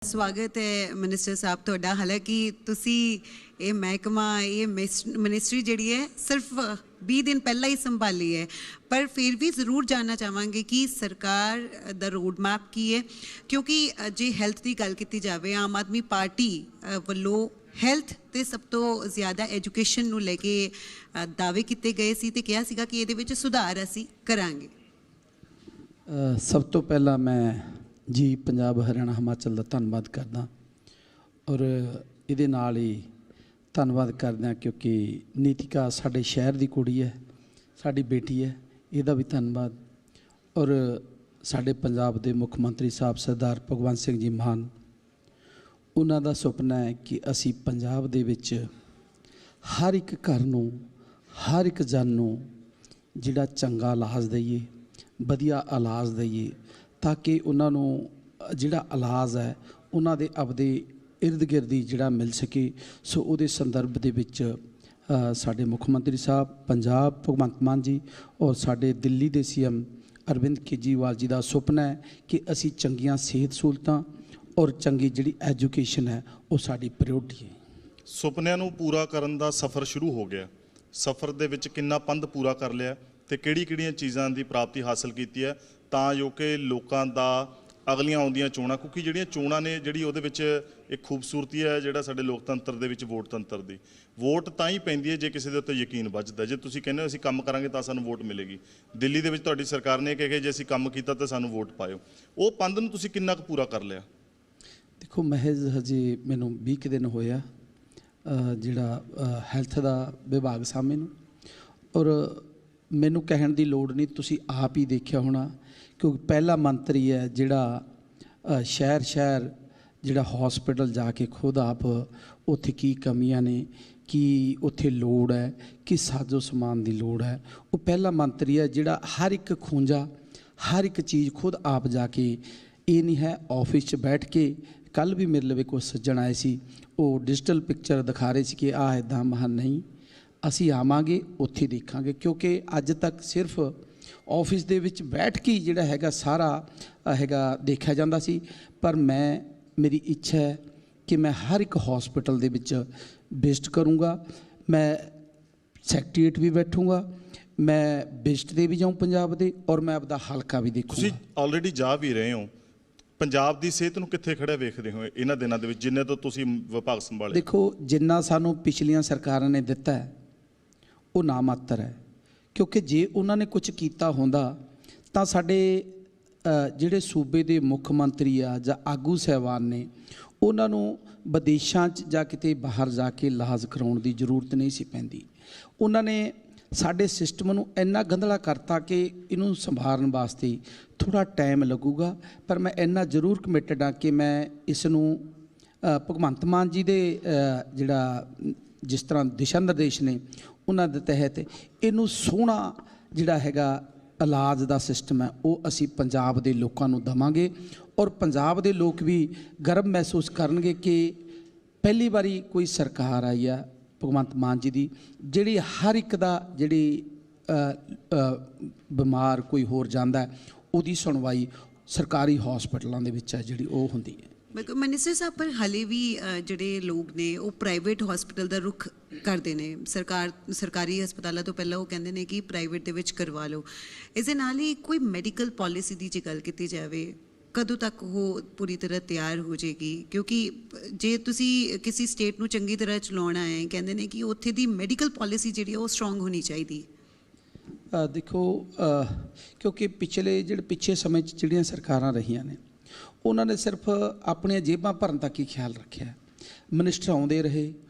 स्वागत है मिनिस्टर साहब तुहाडा। हालांकि तुसी ये महकमा ये मिनिस्ट्री जिहड़ी है सिर्फ 20 दिन पहला ही संभाली है, पर फिर भी ज़रूर जानना चाहांगे कि सरकार दा रोड मैप की है, क्योंकि जे हेल्थ की गल की जाए आम आदमी पार्टी वालों हेल्थ ते सब तो ज़्यादा एजुकेशन नूं लेके दावे किए गए सी ते कहा सीगा कि इहदे विच सुधार असीं करांगे। सब तो पहला मैं जी पंजाब हरियाणा हिमाचल का धन्यवाद करदा और ये नाल ही धन्यवाद करदा क्योंकि नीतिका साडे शहर की कुड़ी है, साडी बेटी है, इहदा भी धन्यवाद। और साडे पंजाब के मुख मंत्री साहब सरदार भगवंत सिंह जी मान, उन्हां दा सुपना है कि असी पंजाब दे विच हर एक घर नूं हर एक जन नूं जिहड़ा चंगा इलाज दईए, वधिया इलाज दईए, ताकि उन्होंने जिहड़ा इलाज है उन्होंने अपने इर्द गिर्द ही जिहड़ा मिल सके। सो उहदे संदर्भ दे विच साडे मुख मंत्री साहब पंजाब भगवंत मान जी और साडे दिल्ली दे सीएम अरविंद केजरीवाल जी का सुपना है कि असी चंगियां सेहत सहूलतां और चंगी जिहड़ी एजुकेशन है वो साडी प्रायोरिटी है। सुपनिਆਂ ਨੂੰ पूरा करन दा सफ़र शुरू हो गया। सफ़र दे विच किन्ना पंध पूरा कर लिया ते किहड़ी-किहड़ियां चीज़ां दी प्राप्ति हासिल कीती है ਤਾਂ ਜੋ ਕਿ ਲੋਕਾਂ ਦਾ ਅਗਲੀਆਂ ਆਉਂਦੀਆਂ ਚੋਣਾਂ, ਕਿਉਂਕਿ ਜਿਹੜੀਆਂ ਚੋਣਾਂ ਨੇ ਜਿਹੜੀ ਉਹਦੇ ਵਿੱਚ ਇੱਕ ਖੂਬਸੂਰਤੀ ਹੈ ਜਿਹੜਾ ਸਾਡੇ ਲੋਕਤੰਤਰ ਦੇ ਵਿੱਚ ਵੋਟ ਤੰਤਰ ਦੀ। ਵੋਟ ਤਾਂ ਹੀ ਪੈਂਦੀ ਹੈ ਜੇ ਕਿਸੇ ਦੇ ਉੱਤੇ ਯਕੀਨ ਵੱਜਦਾ। ਜੇ ਤੁਸੀਂ ਕਹਿੰਦੇ ਹੋ ਅਸੀਂ ਕੰਮ ਕਰਾਂਗੇ ਤਾਂ ਸਾਨੂੰ ਵੋਟ ਮਿਲੇਗੀ। ਦਿੱਲੀ ਦੇ ਵਿੱਚ ਤੁਹਾਡੀ ਸਰਕਾਰ ਨੇ ਕਿਹਾ ਕਿ ਜੇ ਅਸੀਂ ਕੰਮ ਕੀਤਾ ਤਾਂ ਸਾਨੂੰ ਵੋਟ ਪਾਇਓ। ਉਹ ਪੰਧ ਨੂੰ ਤੁਸੀਂ ਕਿੰਨਾ ਕੁ ਪੂਰਾ ਕਰ ਲਿਆ? ਦੇਖੋ ਮਹਿਜ਼ ਹਜੇ ਮੈਨੂੰ 20 ਦਿਨ ਹੋਇਆ ਜਿਹੜਾ ਹੈਲਥ ਦਾ ਵਿਭਾਗ ਸਾਹਮਣੇ ਨੂੰ, ਔਰ ਮੈਨੂੰ ਕਹਿਣ ਦੀ ਲੋੜ नहीं, ਤੁਸੀਂ ਆਪ ਹੀ ਦੇਖਿਆ ਹੋਣਾ क्योंकि पहला मंत्री है जिहड़ा शहर शहर जिहड़ा हॉस्पिटल जाके खुद आप उत्थे की कमियां ने, कि उत्थे लोड़ है, कि साजो समान की लोड़ है। वो पहला मंत्री है जिहड़ा हर एक खूंजा हर एक चीज़ खुद आप जाके, ये नहीं है ऑफिस च बैठ के। कल भी मेरे लवे कुछ सज्जन आए सी, वो डिजिटल पिक्चर दिखा रहे सी कि आ इदां महा नहीं, असी आवांगे उत्थे देखांगे, क्योंकि अज तक सिर्फ ऑफिस दे विच बैठ के जिहड़ा हैगा सारा हैगा देखा जाता सी। पर मैं मेरी इच्छा है कि मैं हर एक हॉस्पिटल दे विच विजिट करूँगा, मैं सैकटरीएट भी बैठूँगा, मैं विजिट दे भी जाऊँ पंजाब दे, और मैं अपना हलका भी देखूँगा। ਤੁਸੀਂ ਆਲਰੇਡੀ ਜਾ ਵੀ ਰਹੇ ਹੋ। ਪੰਜਾਬ ਦੀ ਸਿਹਤ ਨੂੰ ਕਿੱਥੇ ਖੜਾ ਵੇਖਦੇ ਹੋ ਇਹਨਾਂ ਦਿਨਾਂ ਦੇ ਵਿੱਚ ਜਿੰਨੇ ਤੋਂ ਤੁਸੀਂ ਵਿਭਾਗ ਸੰਭਾਲੇ? देखो जिन्ना सानू पिछलियां सरकारां ने दिता है वो ना मात्र है, क्योंकि जे उन्होंने कुछ किया होंदा तां साडे जिहड़े सूबे दे मुख मंत्री आ जां आगू साहबान ने उन्हां नूं विदेशां च जां किते बाहर जाके इलाज कराउण दी जरूरत नहीं सी पैंदी। उन्होंने साडे सिस्टम नूं इन्ना गंधला करता कि इनूं संभालण वास्ते थोड़ा टाइम लगूगा, पर मैं इन्ना जरूर कमिटेड हाँ कि मैं इस नूं भगवंत मान जी दे जिहड़ा जिस तरह दिशा निर्देश ने उन्हां दे तहत इनू सोहना जिहड़ा हैगा इलाज दा सिस्टम है वो असी पंजाब दे लोकां नूं दवांगे, और पंजाब दे लोग भी गर्व महसूस करनगे कि पहली बारी कोई सरकार आई है भगवंत मान जी दी जिहड़ी हर एक दा जिहड़ी बीमार कोई होर जांदा है उहदी सुनवाई सरकारी हॉस्पिटलों दे विच है जिहड़ी वो हुंदी है। मिनिस्टर साहब पर हाले भी जिहड़े लोग ने वो प्राइवेट हॉस्पिटल का रुख करते हैं। सरकारी हस्पतालों तो पहला वो कहते हैं कि प्राइवेट दे विच करवा लो। इस दे नाल ही कोई मैडिकल पॉलिसी की जे गल की जाए कदों तक वो पूरी तरह तैयार हो जाएगी? क्योंकि जे तुसी किसी स्टेट नूं चंगी तरह चलाउणा है कहते हैं कि उत्थे दी मैडिकल पॉलिसी जिहड़ी वो स्ट्रोंग होनी चाहिए। देखो क्योंकि पिछले समय जिहड़ियां सरकारां रहियां ने उन्होंने सिर्फ अपने जेबां भरन तक ही ख्याल रखा। मिनिस्टर आउंदे रहे,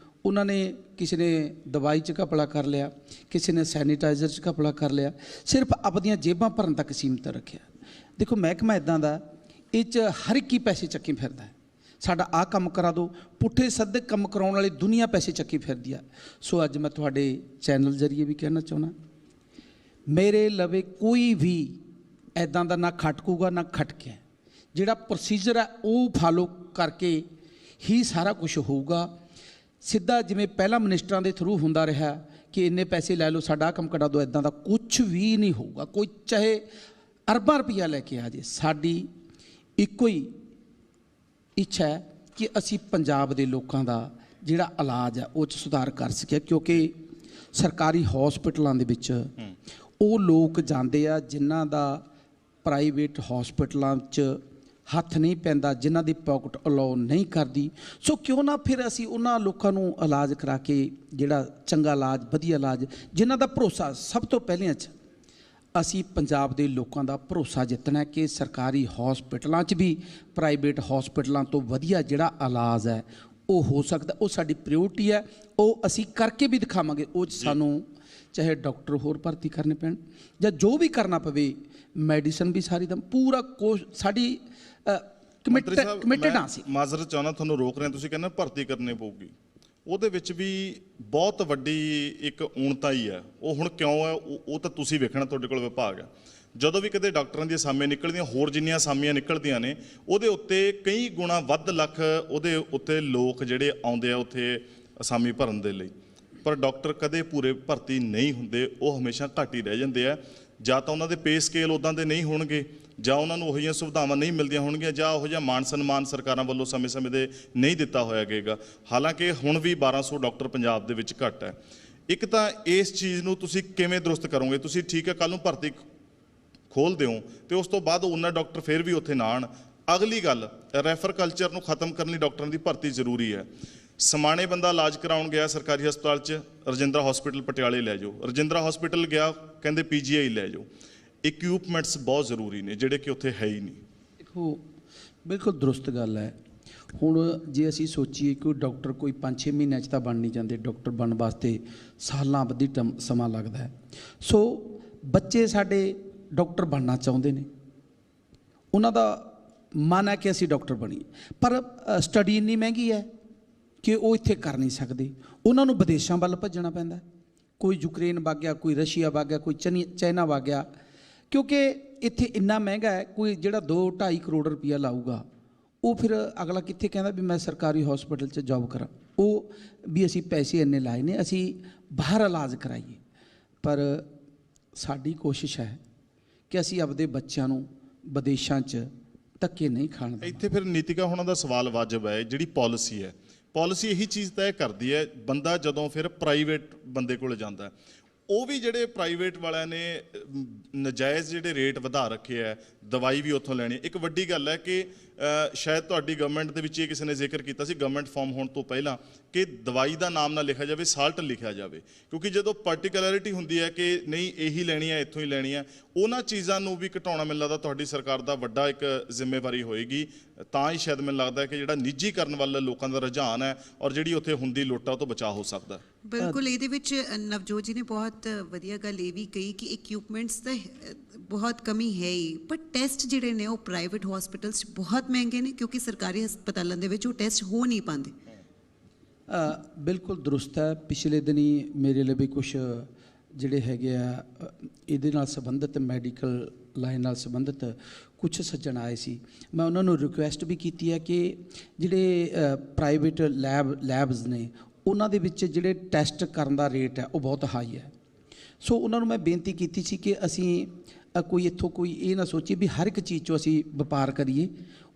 उन्होंने किसी ने दवाई च घपला कर लिया, किसी ने सैनीटाइजर च घपला कर लिया, सिर्फ अपनियां जेबां भरन तक सीमित रखा। देखो महकमा इदां दा इह हर एक ही पैसे चक्की फिरदा है, साडा आ काम करा दो, पुट्ठे सद्धे काम कराउण वाली दुनिया पैसे चक्की फिरदी आ। सो अज मैं तुहाडे चैनल जरिए भी कहना चाहुंदा, मेरे लवे कोई भी इदां दा ना खटकूगा ना खटके, जिहड़ा प्रोसीजर है वो फॉलो करके ही सारा कुछ होगा। सीधा जिवें पहला मिनिस्टरां दे थ्रू हुंदा रहा कि इन्ने पैसे लै लो साडा काम करा दो, इदां दा कुछ भी नहीं होगा। कोई चाहे अरबां रुपया लैके आ जाए, साडी इक्को ही ਇੱਛਾ ਹੈ ਕਿ ਅਸੀਂ ਪੰਜਾਬ ਦੇ ਲੋਕਾਂ ਦਾ ਜਿਹੜਾ ਇਲਾਜ ਹੈ ਉਹ 'ਚ ਸੁਧਾਰ ਕਰ ਸਕੀਏ, ਕਿਉਂਕਿ ਸਰਕਾਰੀ ਹਸਪਤਾਲਾਂ ਦੇ ਵਿੱਚ ਉਹ ਲੋਕ ਜਾਂਦੇ ਆ ਜਿਨ੍ਹਾਂ ਦਾ ਪ੍ਰਾਈਵੇਟ ਹਸਪਤਾਲਾਂ 'ਚ ਹੱਥ ਨਹੀਂ ਪੈਂਦਾ, ਜਿਨ੍ਹਾਂ ਦੀ ਪਾਕਟ ਅਲਾਉ ਨਹੀਂ ਕਰਦੀ। ਸੋ ਕਿਉਂ ਨਾ ਫਿਰ ਅਸੀਂ ਉਹਨਾਂ ਲੋਕਾਂ ਨੂੰ ਇਲਾਜ ਕਰਾ ਕੇ ਜਿਹੜਾ ਚੰਗਾ ਇਲਾਜ, ਵਧੀਆ ਇਲਾਜ, ਜਿਨ੍ਹਾਂ ਦਾ ਭਰੋਸਾ ਸਭ ਤੋਂ ਪਹਿਲਿਆਂ 'ਚ ਅਸੀਂ ਪੰਜਾਬ ਦੇ ਲੋਕਾਂ ਦਾ ਭਰੋਸਾ ਜਿੱਤਣਾ ਕਿ ਸਰਕਾਰੀ ਹਸਪਤਾਲਾਂ 'ਚ ਵੀ ਪ੍ਰਾਈਵੇਟ ਹਸਪਤਾਲਾਂ ਤੋਂ ਵਧੀਆ ਜਿਹੜਾ ਇਲਾਜ ਹੈ ਉਹ ਹੋ ਸਕਦਾ। ਉਹ ਸਾਡੀ ਪ੍ਰਾਇਓਰਟੀ ਹੈ, ਉਹ ਅਸੀਂ ਕਰਕੇ ਵੀ ਦਿਖਾਵਾਂਗੇ। ਉਹ 'ਚ ਸਾਨੂੰ ਚਾਹੇ ਡਾਕਟਰ ਹੋਰ ਭਰਤੀ ਕਰਨੇ ਪੈਣ ਜਾਂ ਜੋ ਵੀ ਕਰਨਾ ਪਵੇ, ਮੈਡੀਸਨ ਵੀ ਸਾਰੀ ਦਾ ਪੂਰਾ ਸਾਡੀ ਕਮਿਟਡ ਆ ਸੀ। ਮਾਜ਼ਰਤ ਚਾਹੁੰਦਾ ਤੁਹਾਨੂੰ ਰੋਕ ਰਿਹਾ, ਤੁਸੀਂ ਕਹਿੰਦੇ ਭਰਤੀ ਕਰਨੀ ਪਊਗੀ, ਉਹਦੇ ਵਿੱਚ ਵੀ ਬਹੁਤ ਵੱਡੀ ਇੱਕ ਊਣਤਾ ਹੀ ਹੈ। ਉਹ ਹੁਣ ਕਿਉਂ ਹੈ ਉਹ ਤਾਂ ਤੁਸੀਂ ਵੇਖਣਾ, ਤੁਹਾਡੇ ਕੋਲ ਵਿਭਾਗ ਹੈ। ਜਦੋਂ ਵੀ ਕਦੇ ਡਾਕਟਰਾਂ ਦੀਆਂ ਅਸਾਮੀਆਂ ਨਿਕਲਦੀਆਂ, ਹੋਰ ਜਿੰਨੀਆਂ ਅਸਾਮੀਆਂ ਨਿਕਲਦੀਆਂ ਨੇ ਉਹਦੇ ਉੱਤੇ ਕਈ ਗੁਣਾ ਵੱਧ ਲੱਖ ਉਹਦੇ ਉੱਤੇ ਲੋਕ ਜਿਹੜੇ ਆਉਂਦੇ ਆ ਉੱਥੇ ਅਸਾਮੀ ਭਰਨ ਦੇ ਲਈ, ਪਰ ਡਾਕਟਰ ਕਦੇ ਪੂਰੇ ਭਰਤੀ ਨਹੀਂ ਹੁੰਦੇ, ਉਹ ਹਮੇਸ਼ਾ ਘੱਟ ਹੀ ਰਹਿ ਜਾਂਦੇ ਆ। ਜਾਂ ਤਾਂ ਉਹਨਾਂ ਦੇ ਪੇ ਸਕੇਲ ਉੱਦਾਂ ਦੇ ਨਹੀਂ ਹੋਣਗੇ, ਜਾਂ ਉਹਨਾਂ ਨੂੰ ਉਹੋ ਜਿਹੀਆਂ ਸੁਵਿਧਾਵਾਂ ਨਹੀਂ ਮਿਲਦੀਆਂ ਹੋਣਗੀਆਂ, ਜਾਂ ਉਹੋ ਜਿਹਾ ਮਾਣ ਸਨਮਾਨ ਸਰਕਾਰਾਂ ਵੱਲੋਂ ਸਮੇਂ-ਸਮੇਂ ਦੇ ਨਹੀਂ ਦਿੱਤਾ ਹੋਇਆ ਜਾਏਗਾ। ਹਾਲਾਂਕਿ ਹੁਣ ਵੀ 1200 ਡਾਕਟਰ ਪੰਜਾਬ ਦੇ ਵਿੱਚ ਘੱਟ ਹੈ। ਇੱਕ ਤਾਂ ਇਸ ਚੀਜ਼ ਨੂੰ ਤੁਸੀਂ ਕਿਵੇਂ ਦਰੁਸਤ ਕਰੋਗੇ? ਤੁਸੀਂ ਠੀਕ ਹੈ ਕੱਲ੍ਹ ਨੂੰ ਭਰਤੀ ਖੋਲ੍ਹ ਦਿਓ ਅਤੇ ਉਸ ਤੋਂ ਬਾਅਦ ਉਹਨਾਂ ਡਾਕਟਰ ਫਿਰ ਵੀ ਉੱਥੇ ਨਾ ਆਉਣ। ਅਗਲੀ ਗੱਲ, ਰੈਫਰ ਕਲਚਰ ਨੂੰ ਖਤਮ ਕਰਨ ਲਈ ਡਾਕਟਰਾਂ ਦੀ ਭਰਤੀ ਜ਼ਰੂਰੀ ਹੈ। ਸਮਾਣੇ ਬੰਦਾ ਇਲਾਜ ਕਰਾਉਣ ਗਿਆ ਸਰਕਾਰੀ ਹਸਪਤਾਲ 'ਚ, ਰਜਿੰਦਰਾ ਹਸਪੀਟਲ ਪਟਿਆਲੇ ਲੈ ਜਾਓ, ਰਜਿੰਦਰਾ ਹਸਪੀਟਲ ਗਿਆ ਕਹਿੰਦੇ PGI ਲੈ ਜਾਓ। ਇਕਵਿਪਮੈਂਟਸ ਬਹੁਤ ਜ਼ਰੂਰੀ ਨੇ ਜਿਹੜੇ ਕਿ ਉੱਥੇ ਹੈ ਹੀ ਨਹੀਂ। ਦੇਖੋ, ਬਿਲਕੁਲ ਦਰੁਸਤ ਗੱਲ ਹੈ। ਹੁਣ ਜੇ ਅਸੀਂ ਸੋਚੀਏ ਕਿ ਡਾਕਟਰ ਕੋਈ 5-6 ਮਹੀਨਿਆਂ 'ਚ ਤਾਂ ਬਣ ਨਹੀਂ ਜਾਂਦੇ, ਡਾਕਟਰ ਬਣਨ ਵਾਸਤੇ ਸਾਲਾਂ ਬੱਧੀ ਸਮਾਂ ਲੱਗਦਾ ਹੈ। ਸੋ ਬੱਚੇ ਸਾਡੇ ਡਾਕਟਰ ਬਣਨਾ ਚਾਹੁੰਦੇ ਨੇ, ਉਹਨਾਂ ਦਾ ਮਨ ਹੈ ਕਿ ਅਸੀਂ ਡਾਕਟਰ ਬਣੀਏ, ਪਰ ਸਟੱਡੀ ਇੰਨੀ ਮਹਿੰਗੀ ਹੈ ਕਿ ਉਹ ਇੱਥੇ ਕਰ ਨਹੀਂ ਸਕਦੇ। ਉਹਨਾਂ ਨੂੰ ਵਿਦੇਸ਼ਾਂ ਵੱਲ ਭੱਜਣਾ ਪੈਂਦਾ। ਕੋਈ ਯੂਕਰੇਨ ਵਗ ਗਿਆ, ਕੋਈ ਰਸ਼ੀਆ ਵਗ ਗਿਆ, ਕੋਈ ਚਾਈਨਾ ਵਗ ਗਿਆ, ਕਿਉਂਕਿ ਇੱਥੇ ਇੰਨਾ ਮਹਿੰਗਾ ਹੈ। ਕੋਈ ਜਿਹੜਾ 2-2.5 ਕਰੋੜ ਰੁਪਈਆ ਲਾਊਗਾ, ਉਹ ਫਿਰ ਅਗਲਾ ਕਿੱਥੇ ਕਹਿੰਦਾ ਵੀ ਮੈਂ ਸਰਕਾਰੀ ਹਸਪੀਟਲ 'ਚ ਜੋਬ ਕਰਾਂ। ਉਹ ਵੀ ਅਸੀਂ ਪੈਸੇ ਇੰਨੇ ਲਾਏ ਨੇ, ਅਸੀਂ ਬਾਹਰ ਇਲਾਜ ਕਰਾਈਏ। ਪਰ ਸਾਡੀ ਕੋਸ਼ਿਸ਼ ਹੈ ਕਿ ਅਸੀਂ ਆਪਦੇ ਬੱਚਿਆਂ ਨੂੰ ਵਿਦੇਸ਼ਾਂ 'ਚ ਧੱਕੇ ਨਹੀਂ ਖਾਣ ਦੇਣਾ। ਇੱਥੇ ਫਿਰ ਨੀਤਿਕਾ ਹੋਣਾ ਦਾ ਸਵਾਲ ਵਾਜਬ ਹੈ। ਜਿਹੜੀ ਪਾਲਿਸੀ ਹੈ, ਪਾਲਿਸੀ ਇਹੀ ਚੀਜ਼ ਤੈਅ ਕਰਦੀ ਹੈ। ਬੰਦਾ ਜਦੋਂ ਫਿਰ ਪ੍ਰਾਈਵੇਟ ਬੰਦੇ ਕੋਲ ਜਾਂਦਾ ਹੈ, ਉਹ ਵੀ ਜਿਹੜੇ ਪ੍ਰਾਈਵੇਟ ਵਾਲਿਆਂ ਨੇ ਨਜਾਇਜ਼ ਜਿਹੜੇ ਰੇਟ ਵਧਾ ਰੱਖੇ ਹੈ, ਦਵਾਈ ਵੀ ਉੱਥੋਂ ਲੈਣੀ। ਇੱਕ ਵੱਡੀ ਗੱਲ ਹੈ ਕਿ ਸ਼ਾਇਦ ਤੁਹਾਡੀ ਗਵਰਨਮੈਂਟ ਦੇ ਵਿੱਚ ਇਹ ਕਿਸੇ ਨੇ ਜ਼ਿਕਰ ਕੀਤਾ ਸੀ, ਗਵਰਨਮੈਂਟ ਫਾਰਮ ਹੋਣ ਤੋਂ ਪਹਿਲਾਂ, ਕਿ ਦਵਾਈ ਦਾ ਨਾਮ ਨਾ ਲਿਖਿਆ ਜਾਵੇ, ਸਾਲਟ ਲਿਖਿਆ ਜਾਵੇ। ਕਿਉਂਕਿ ਜਦੋਂ ਪਾਰਟੀਕੂਲਰਿਟੀ ਹੁੰਦੀ ਹੈ ਕਿ ਨਹੀਂ ਇਹੀ ਲੈਣੀ ਹੈ, ਇੱਥੋਂ ਹੀ ਲੈਣੀ ਹੈ, ਉਹਨਾਂ ਚੀਜ਼ਾਂ ਨੂੰ ਵੀ ਘਟਾਉਣਾ ਮੈਨੂੰ ਲੱਗਦਾ ਤੁਹਾਡੀ ਸਰਕਾਰ ਦਾ ਵੱਡਾ ਇੱਕ ਜ਼ਿੰਮੇਵਾਰੀ ਹੋਏਗੀ। ਤਾਂ ਹੀ ਸ਼ਾਇਦ ਮੈਨੂੰ ਲੱਗਦਾ ਕਿ ਜਿਹੜਾ ਨਿੱਜੀਕਰਨ ਵੱਲ ਲੋਕਾਂ ਦਾ ਰੁਝਾਨ ਹੈ ਔਰ ਜਿਹੜੀ ਉੱਥੇ ਹੁੰਦੀ ਲੁੱਟ ਆ ਉਹ ਤੋਂ ਬਚਾਅ ਹੋ ਸਕਦਾ। ਬਿਲਕੁਲ, ਇਹਦੇ ਵਿੱਚ ਨਵਜੋਤ ਜੀ ਨੇ ਬਹੁਤ ਵਧੀਆ ਗੱਲ ਇਹ ਵੀ ਕਹੀ ਕਿ ਇਕਵਿਪਮੈਂਟਸ ਤਾਂ ਬਹੁਤ ਕਮੀ ਹੈ ਹੀ, ਪਰ ਟੈਸਟ ਜਿਹੜੇ ਨੇ ਉਹ ਪ੍ਰਾਈਵੇਟ ਹਸਪੀਟਲਸ 'ਚ ਬਹੁਤ ਮਹਿੰਗੇ ਨੇ, ਕਿਉਂਕਿ ਸਰਕਾਰੀ ਹਸਪਤਾਲਾਂ ਦੇ ਵਿੱਚ ਉਹ ਟੈਸਟ ਹੋ ਨਹੀਂ ਪਾਉਂਦੇ। ਬਿਲਕੁਲ ਦਰੁਸਤ ਹੈ। ਪਿਛਲੇ ਦਿਨੀ ਮੇਰੇ ਲਈ ਵੀ ਕੁਛ ਜਿਹੜੇ ਹੈਗੇ ਆ ਇਹਦੇ ਨਾਲ ਸੰਬੰਧਿਤ, ਮੈਡੀਕਲ ਲਾਈਨ ਨਾਲ ਸੰਬੰਧਿਤ ਕੁਛ ਸੱਜਣ ਆਏ ਸੀ। ਮੈਂ ਉਹਨਾਂ ਨੂੰ ਰਿਕੁਐਸਟ ਵੀ ਕੀਤੀ ਹੈ ਕਿ ਜਿਹੜੇ ਪ੍ਰਾਈਵੇਟ ਲੈਬਸ ਨੇ ਉਹਨਾਂ ਦੇ ਵਿੱਚ ਜਿਹੜੇ ਟੈਸਟ ਕਰਨ ਦਾ ਰੇਟ ਹੈ ਉਹ ਬਹੁਤ ਹਾਈ ਹੈ। ਸੋ ਉਹਨਾਂ ਨੂੰ ਮੈਂ ਬੇਨਤੀ ਕੀਤੀ ਸੀ ਕਿ ਅਸੀਂ ਕੋਈ ਇੱਥੋਂ ਕੋਈ ਇਹ ਨਾ ਸੋਚੀਏ ਵੀ ਹਰ ਇੱਕ ਚੀਜ਼ 'ਚੋਂ ਅਸੀਂ ਵਪਾਰ ਕਰੀਏ।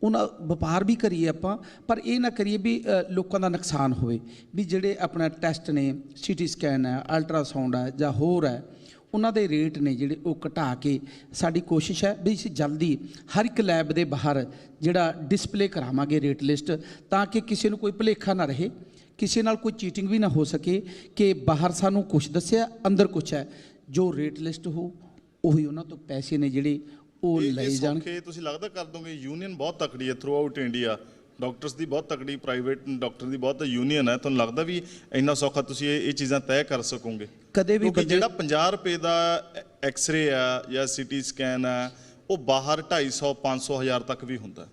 ਉਹਨਾਂ ਵਪਾਰ ਵੀ ਕਰੀਏ ਆਪਾਂ, ਪਰ ਇਹ ਨਾ ਕਰੀਏ ਵੀ ਲੋਕਾਂ ਦਾ ਨੁਕਸਾਨ ਹੋਵੇ। ਵੀ ਜਿਹੜੇ ਆਪਣਾ ਟੈਸਟ ਨੇ, CT ਸਕੈਨ ਹੈ, ਅਲਟਰਾਸਾਊਂਡ ਹੈ ਜਾਂ ਹੋਰ ਹੈ, ਉਹਨਾਂ ਦੇ ਰੇਟ ਨੇ ਜਿਹੜੇ ਉਹ ਘਟਾ ਕੇ, ਸਾਡੀ ਕੋਸ਼ਿਸ਼ ਹੈ ਵੀ ਅਸੀਂ ਜਲਦੀ ਹਰ ਇੱਕ ਲੈਬ ਦੇ ਬਾਹਰ ਜਿਹੜਾ ਡਿਸਪਲੇ ਕਰਾਵਾਂਗੇ ਰੇਟ ਲਿਸਟ, ਤਾਂ ਕਿ ਕਿਸੇ ਨੂੰ ਕੋਈ ਭੁਲੇਖਾ ਨਾ ਰਹੇ, ਕਿਸੇ ਨਾਲ ਕੋਈ ਚੀਟਿੰਗ ਵੀ ਨਾ ਹੋ ਸਕੇ ਕਿ ਬਾਹਰ ਸਾਨੂੰ ਕੁਛ ਦੱਸਿਆ, ਅੰਦਰ ਕੁਛ ਹੈ। ਜੋ ਰੇਟ ਲਿਸਟ ਹੋ ਉਹੀ ਉਹਨਾਂ ਤੋਂ ਪੈਸੇ ਨੇ ਜਿਹੜੇ ਉਹ ਲਏ ਜਾਣ। ਤੁਸੀਂ ਲੱਗਦਾ ਕਰ ਦੋਗੇ? ਯੂਨੀਅਨ ਬਹੁਤ ਤਕੜੀ ਹੈ ਥਰੂ ਆਊਟ ਇੰਡੀਆ, ਡਾਕਟਰਸ ਦੀ ਬਹੁਤ ਤਕੜੀ, ਪ੍ਰਾਈਵੇਟ ਡਾਕਟਰ ਦੀ ਬਹੁਤ ਯੂਨੀਅਨ ਹੈ। ਤੁਹਾਨੂੰ ਲੱਗਦਾ ਵੀ ਇੰਨਾ ਸੌਖਾ ਤੁਸੀਂ ਇਹ ਚੀਜ਼ਾਂ ਤੈਅ ਕਰ ਸਕੋਗੇ? ਕਦੇ ਵੀ ਜਿਹੜਾ 50 ਰੁਪਏ ਦਾ ਐਕਸਰੇ ਆ ਜਾਂ CT ਸਕੈਨ ਆ, ਉਹ ਬਾਹਰ 250, 500, 1000 ਤੱਕ ਵੀ ਹੁੰਦਾ।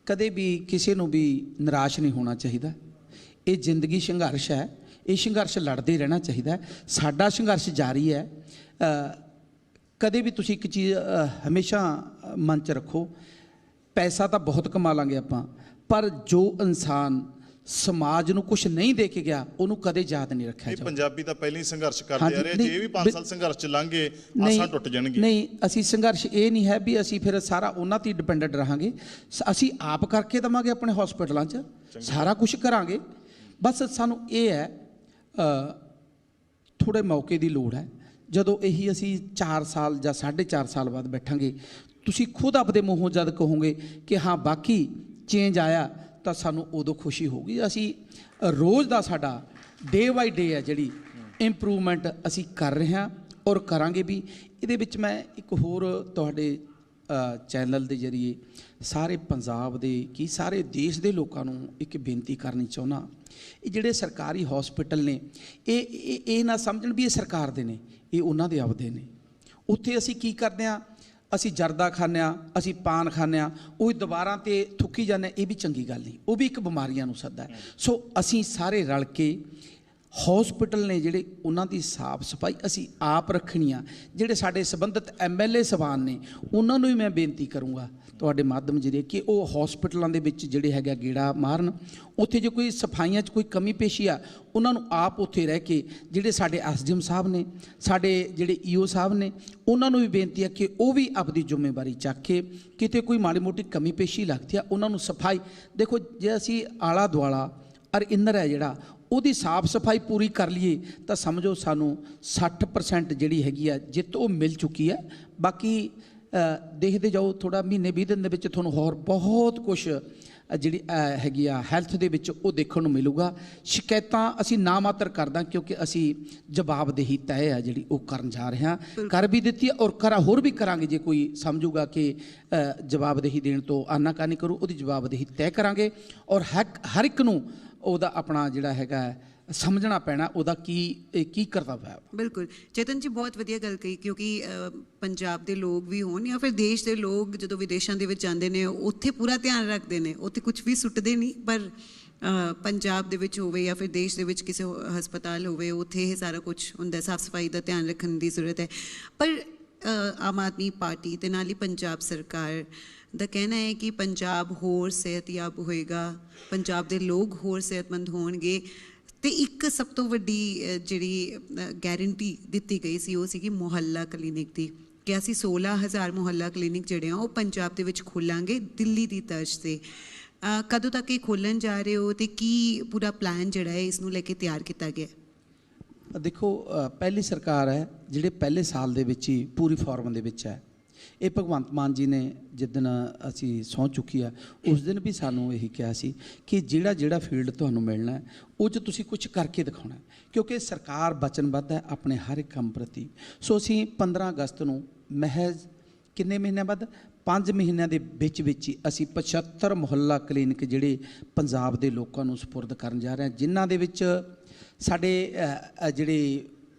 ਕਦੇ ਵੀ ਕਿਸੇ ਨੂੰ ਵੀ ਨਿਰਾਸ਼ ਨਹੀਂ ਹੋਣਾ ਚਾਹੀਦਾ। ਇਹ ਜ਼ਿੰਦਗੀ ਸੰਘਰਸ਼ ਹੈ, ਇਹ ਸੰਘਰਸ਼ ਲੜਦੇ ਰਹਿਣਾ ਚਾਹੀਦਾ। ਸਾਡਾ ਸੰਘਰਸ਼ ਜਾਰੀ ਹੈ। ਕਦੇ ਵੀ ਤੁਸੀਂ ਇੱਕ ਚੀਜ਼ ਹਮੇਸ਼ਾ ਮਨ 'ਚ ਰੱਖੋ, ਪੈਸਾ ਤਾਂ ਬਹੁਤ ਕਮਾ ਲਾਂਗੇ ਆਪਾਂ, ਪਰ ਜੋ ਇਨਸਾਨ ਸਮਾਜ ਨੂੰ ਕੁਝ ਨਹੀਂ ਦੇ ਕੇ ਗਿਆ ਉਹਨੂੰ ਕਦੇ ਯਾਦ ਨਹੀਂ ਰੱਖਿਆ ਇਹ ਜਾਊਗਾ। ਪੰਜਾਬੀ ਤਾਂ ਪਹਿਲਾਂ ਹੀ ਸੰਘਰਸ਼ ਕਰਦੇ ਹਾਂਜੀ, ਆ ਰਹੇ, ਨਹੀਂ, ਜੇ ਇਹ ਵੀ 5 ਸਾਲ ਸੰਘਰਸ਼ ਚ ਲੰਘੇ ਆਸਾਂ ਟੁੱਟ ਜਾਣਗੀਆਂ। ਨਹੀਂ, ਅਸੀਂ ਸੰਘਰਸ਼ ਇਹ ਨਹੀਂ ਹੈ ਵੀ ਅਸੀਂ ਫਿਰ ਸਾਰਾ ਉਹਨਾਂ ਤੇ ਡਿਪੈਂਡੈਂਟ ਰਹਾਂਗੇ। ਅਸੀਂ ਆਪ ਕਰਕੇ ਦੇਵਾਂਗੇ ਆਪਣੇ ਹਸਪੀਟਲਾਂ 'ਚ, ਸਾਰਾ ਕੁਝ ਕਰਾਂਗੇ। ਬਸ ਸਾਨੂੰ ਇਹ ਹੈ ਥੋੜ੍ਹੇ ਮੌਕੇ ਦੀ ਲੋੜ ਹੈ। ਜਦੋਂ ਇਹੀ ਅਸੀਂ 4 ਸਾਲ ਜਾਂ 4.5 ਸਾਲ ਬਾਅਦ ਬੈਠਾਂਗੇ, ਤੁਸੀਂ ਖੁਦ ਆਪਦੇ ਮੂੰਹੋਂ ਜਦ ਕਹੋਗੇ ਕਿ ਹਾਂ ਬਾਕੀ ਚੇਂਜ ਆਇਆ, ਤਾਂ ਸਾਨੂੰ ਉਦੋਂ ਖੁਸ਼ੀ ਹੋਊਗੀ। ਅਸੀਂ ਰੋਜ਼ ਦਾ ਸਾਡਾ ਡੇ ਬਾਈ ਡੇ ਹੈ ਜਿਹੜੀ ਇੰਪਰੂਵਮੈਂਟ ਅਸੀਂ ਕਰ ਰਹੇ ਹਾਂ ਔਰ ਕਰਾਂਗੇ ਵੀ। ਇਹਦੇ ਵਿੱਚ ਮੈਂ ਇੱਕ ਹੋਰ ਤੁਹਾਡੇ ਚੈਨਲ ਦੇ ਜ਼ਰੀਏ ਸਾਰੇ ਪੰਜਾਬ ਦੇ ਕੀ ਸਾਰੇ ਦੇਸ਼ ਦੇ ਲੋਕਾਂ ਨੂੰ ਇੱਕ ਬੇਨਤੀ ਕਰਨੀ ਚਾਹੁੰਦਾ। ਇਹ ਜਿਹੜੇ ਸਰਕਾਰੀ ਹਸਪੀਟਲ ਨੇ, ਇਹ ਨਾ ਸਮਝਣ ਵੀ ਇਹ ਸਰਕਾਰ ਦੇ ਨੇ, ਇਹ ਉਹਨਾਂ ਦੇ ਆਪਦੇ ਨੇ। ਉੱਥੇ ਅਸੀਂ ਕੀ ਕਰਦੇ ਹਾਂ, ਅਸੀਂ ਜਰਦਾ ਖਾਂਦੇ ਹਾਂ, ਅਸੀਂ ਪਾਨ ਖਾਂਦੇ ਹਾਂ, ਉਹ ਦੁਬਾਰਾ 'ਤੇ ਥੁੱਕੀ ਜਾਂਦੇ। ਇਹ ਵੀ ਚੰਗੀ ਗੱਲ ਨਹੀਂ, ਉਹ ਵੀ ਇੱਕ ਬਿਮਾਰੀਆਂ ਨੂੰ ਸੱਦਾ ਹੈ। ਸੋ ਅਸੀਂ ਸਾਰੇ ਰਲ ਕੇ ਹਸਪੀਟਲ ਨੇ ਜਿਹੜੇ ਉਹਨਾਂ ਦੀ ਸਾਫ ਸਫਾਈ ਅਸੀਂ ਆਪ ਰੱਖਣੀ ਆ। ਜਿਹੜੇ ਸਾਡੇ ਸੰਬੰਧਿਤ MLA ਸਾਹਿਬਾਨ ਨੇ ਉਹਨਾਂ ਨੂੰ ਵੀ ਮੈਂ ਬੇਨਤੀ ਕਰੂੰਗਾ ਤੁਹਾਡੇ ਮਾਧਿਅਮ ਜਰੀਏ ਕਿ ਉਹ ਹਸਪੀਟਲਾਂ ਦੇ ਵਿੱਚ ਜਿਹੜੇ ਹੈਗਾ ਗੇੜਾ ਮਾਰਨ। ਉੱਥੇ ਜੇ ਕੋਈ ਸਫਾਈਆਂ 'ਚ ਕੋਈ ਕਮੀ ਪੇਸ਼ੀ ਆ, ਉਹਨਾਂ ਨੂੰ ਆਪ ਉੱਥੇ ਰਹਿ ਕੇ ਜਿਹੜੇ ਸਾਡੇ SDM ਸਾਹਿਬ ਨੇ, ਸਾਡੇ ਜਿਹੜੇ EO ਸਾਹਿਬ ਨੇ, ਉਹਨਾਂ ਨੂੰ ਵੀ ਬੇਨਤੀ ਹੈ ਕਿ ਉਹ ਵੀ ਆਪਣੀ ਜ਼ਿੰਮੇਵਾਰੀ ਚੱਕ ਕੇ ਕਿਤੇ ਕੋਈ ਮਾੜੀ ਮੋਟੀ ਕਮੀ ਪੇਸ਼ੀ ਲੱਗਦੀ ਆ ਉਹਨਾਂ ਨੂੰ ਸਫਾਈ। ਦੇਖੋ, ਜੇ ਅਸੀਂ ਆਲਾ ਦੁਆਲਾ ਔਰ ਇੰਦਰ ਹੈ ਜਿਹੜਾ ਉਹਦੀ ਸਾਫ ਸਫਾਈ ਪੂਰੀ ਕਰ ਲਈਏ ਤਾਂ ਸਮਝੋ ਸਾਨੂੰ 60% ਜਿਹੜੀ ਹੈਗੀ ਆ ਜਿੱਤ ਉਹ ਮਿਲ ਚੁੱਕੀ ਹੈ। ਬਾਕੀ ਦੇਖਦੇ ਜਾਓ, ਥੋੜਾ ਮਹੀਨੇ 20 ਦਿਨ ਦੇ ਵਿੱਚ ਤੁਹਾਨੂੰ ਹੋਰ ਬਹੁਤ ਕੁਝ ਜਿਹੜੀ ਹੈਗੀ ਆ ਹੈਲਥ ਦੇ ਵਿੱਚ ਉਹ ਦੇਖਣ ਨੂੰ ਮਿਲੂਗਾ। ਸ਼ਿਕਾਇਤਾਂ ਅਸੀਂ ਨਾ ਮਾਤਰ ਕਰਦਾ ਕਿਉਂਕਿ ਅਸੀਂ ਜਵਾਬਦੇਹੀ ਤੈਅ ਆ ਜਿਹੜੀ ਉਹ ਕਰਨ ਜਾ ਰਹੇ ਹਾਂ, ਕਰ ਵੀ ਦਿੱਤੀ ਔਰ ਹੋਰ ਵੀ ਕਰਾਂਗੇ। ਜੇ ਕੋਈ ਸਮਝੂਗਾ ਕਿ ਜਵਾਬਦੇਹੀ ਦੇਣ ਤੋਂ ਆਨਾਕਾਨੀ ਕਰੂ, ਉਹਦੀ ਜਵਾਬਦੇਹੀ ਤੈਅ ਕਰਾਂਗੇ ਔਰ ਹਰ ਇੱਕ ਨੂੰ ਉਹਦਾ ਆਪਣਾ ਜਿਹੜਾ ਹੈਗਾ ਸਮਝਣਾ ਪੈਣਾ ਉਹਦਾ ਕੀ ਕਰਤੱਵ ਹੈ। ਬਿਲਕੁਲ ਚੇਤਨ ਜੀ, ਬਹੁਤ ਵਧੀਆ ਗੱਲ ਕਹੀ। ਕਿਉਂਕਿ ਪੰਜਾਬ ਦੇ ਲੋਕ ਵੀ ਹੋਣ ਜਾਂ ਫਿਰ ਦੇਸ਼ ਦੇ ਲੋਕ ਜਦੋਂ ਵਿਦੇਸ਼ਾਂ ਦੇ ਵਿੱਚ ਜਾਂਦੇ ਨੇ, ਉੱਥੇ ਪੂਰਾ ਧਿਆਨ ਰੱਖਦੇ ਨੇ, ਉੱਥੇ ਕੁਝ ਵੀ ਸੁੱਟਦੇ ਨਹੀਂ। ਪਰ ਪੰਜਾਬ ਦੇ ਵਿੱਚ ਹੋਵੇ ਜਾਂ ਫਿਰ ਦੇਸ਼ ਦੇ ਵਿੱਚ ਕਿਸੇ ਹਸਪਤਾਲ ਹੋਵੇ, ਉੱਥੇ ਇਹ ਸਾਰਾ ਕੁਝ ਹੁੰਦਾ। ਸਾਫ ਸਫਾਈ ਦਾ ਧਿਆਨ ਰੱਖਣ ਦੀ ਜ਼ਰੂਰਤ ਹੈ। ਪਰ ਆਮ ਆਦਮੀ ਪਾਰਟੀ ਤੇ ਨਾਲ ਹੀ ਪੰਜਾਬ ਸਰਕਾਰ ਦਾ ਕਹਿਣਾ ਹੈ ਕਿ ਪੰਜਾਬ ਹੋਰ ਸਿਹਤਯਾਬ ਹੋਏਗਾ, ਪੰਜਾਬ ਦੇ ਲੋਕ ਹੋਰ ਸਿਹਤਮੰਦ ਹੋਣਗੇ। ਤੇ ਇੱਕ ਸਭ ਤੋਂ ਵੱਡੀ ਜਿਹੜੀ ਗਾਰੰਟੀ ਦਿੱਤੀ ਗਈ ਸੀ ਉਹ ਸੀਗੀ ਮੁਹੱਲਾ ਕਲੀਨਿਕ ਦੀ, ਕਿ ਅਸੀਂ 16,000 ਮੁਹੱਲਾ ਕਲੀਨਿਕ ਜਿਹੜੇ ਆ ਉਹ ਪੰਜਾਬ ਦੇ ਵਿੱਚ ਖੋਲਾਂਗੇ ਦਿੱਲੀ ਦੀ ਤਰਜ਼ 'ਤੇ। ਕਦੋਂ ਤੱਕ ਇਹ ਖੋਲ੍ਹਣ ਜਾ ਰਹੇ ਹੋ ਤੇ ਕੀ ਪੂਰਾ ਪਲਾਨ ਜਿਹੜਾ ਹੈ ਇਸ ਨੂੰ ਲੈ ਕੇ ਤਿਆਰ ਕੀਤਾ ਗਿਆ? ਦੇਖੋ, ਪਹਿਲੀ ਸਰਕਾਰ ਹੈ ਜਿਹੜੇ ਪਹਿਲੇ ਸਾਲ ਦੇ ਵਿੱਚ ਹੀ ਪੂਰੀ ਫਾਰਮ ਦੇ ਵਿੱਚ ਹੈ। ਇਹ ਭਗਵੰਤ ਮਾਨ ਜੀ ਨੇ ਜਿੱਦਣ ਅਸੀਂ ਸਹੁੰ ਚੁੱਕੀ ਆ ਉਸ ਦਿਨ ਵੀ ਸਾਨੂੰ ਇਹੀ ਕਿਹਾ ਸੀ ਕਿ ਜਿਹੜਾ ਫੀਲਡ ਤੁਹਾਨੂੰ ਮਿਲਣਾ ਉਹ 'ਚ ਤੁਸੀਂ ਕੁਝ ਕਰਕੇ ਦਿਖਾਉਣਾ, ਕਿਉਂਕਿ ਸਰਕਾਰ ਵਚਨਬੱਧ ਹੈ ਆਪਣੇ ਹਰ ਇੱਕ ਕੰਮ ਪ੍ਰਤੀ। ਸੋ ਅਸੀਂ 15 ਅਗਸਤ ਨੂੰ ਮਹਿਜ਼ ਕਿੰਨੇ ਮਹੀਨਿਆਂ ਬਾਅਦ 5 ਮਹੀਨਿਆਂ ਦੇ ਵਿੱਚ ਹੀ ਅਸੀਂ 75 ਮੁਹੱਲਾ ਕਲੀਨਿਕ ਜਿਹੜੇ ਪੰਜਾਬ ਦੇ ਲੋਕਾਂ ਨੂੰ ਸਪੁਰਦ ਕਰਨ ਜਾ ਰਹੇ ਹਾਂ, ਜਿਨ੍ਹਾਂ ਦੇ ਵਿੱਚ ਸਾਡੇ ਜਿਹੜੇ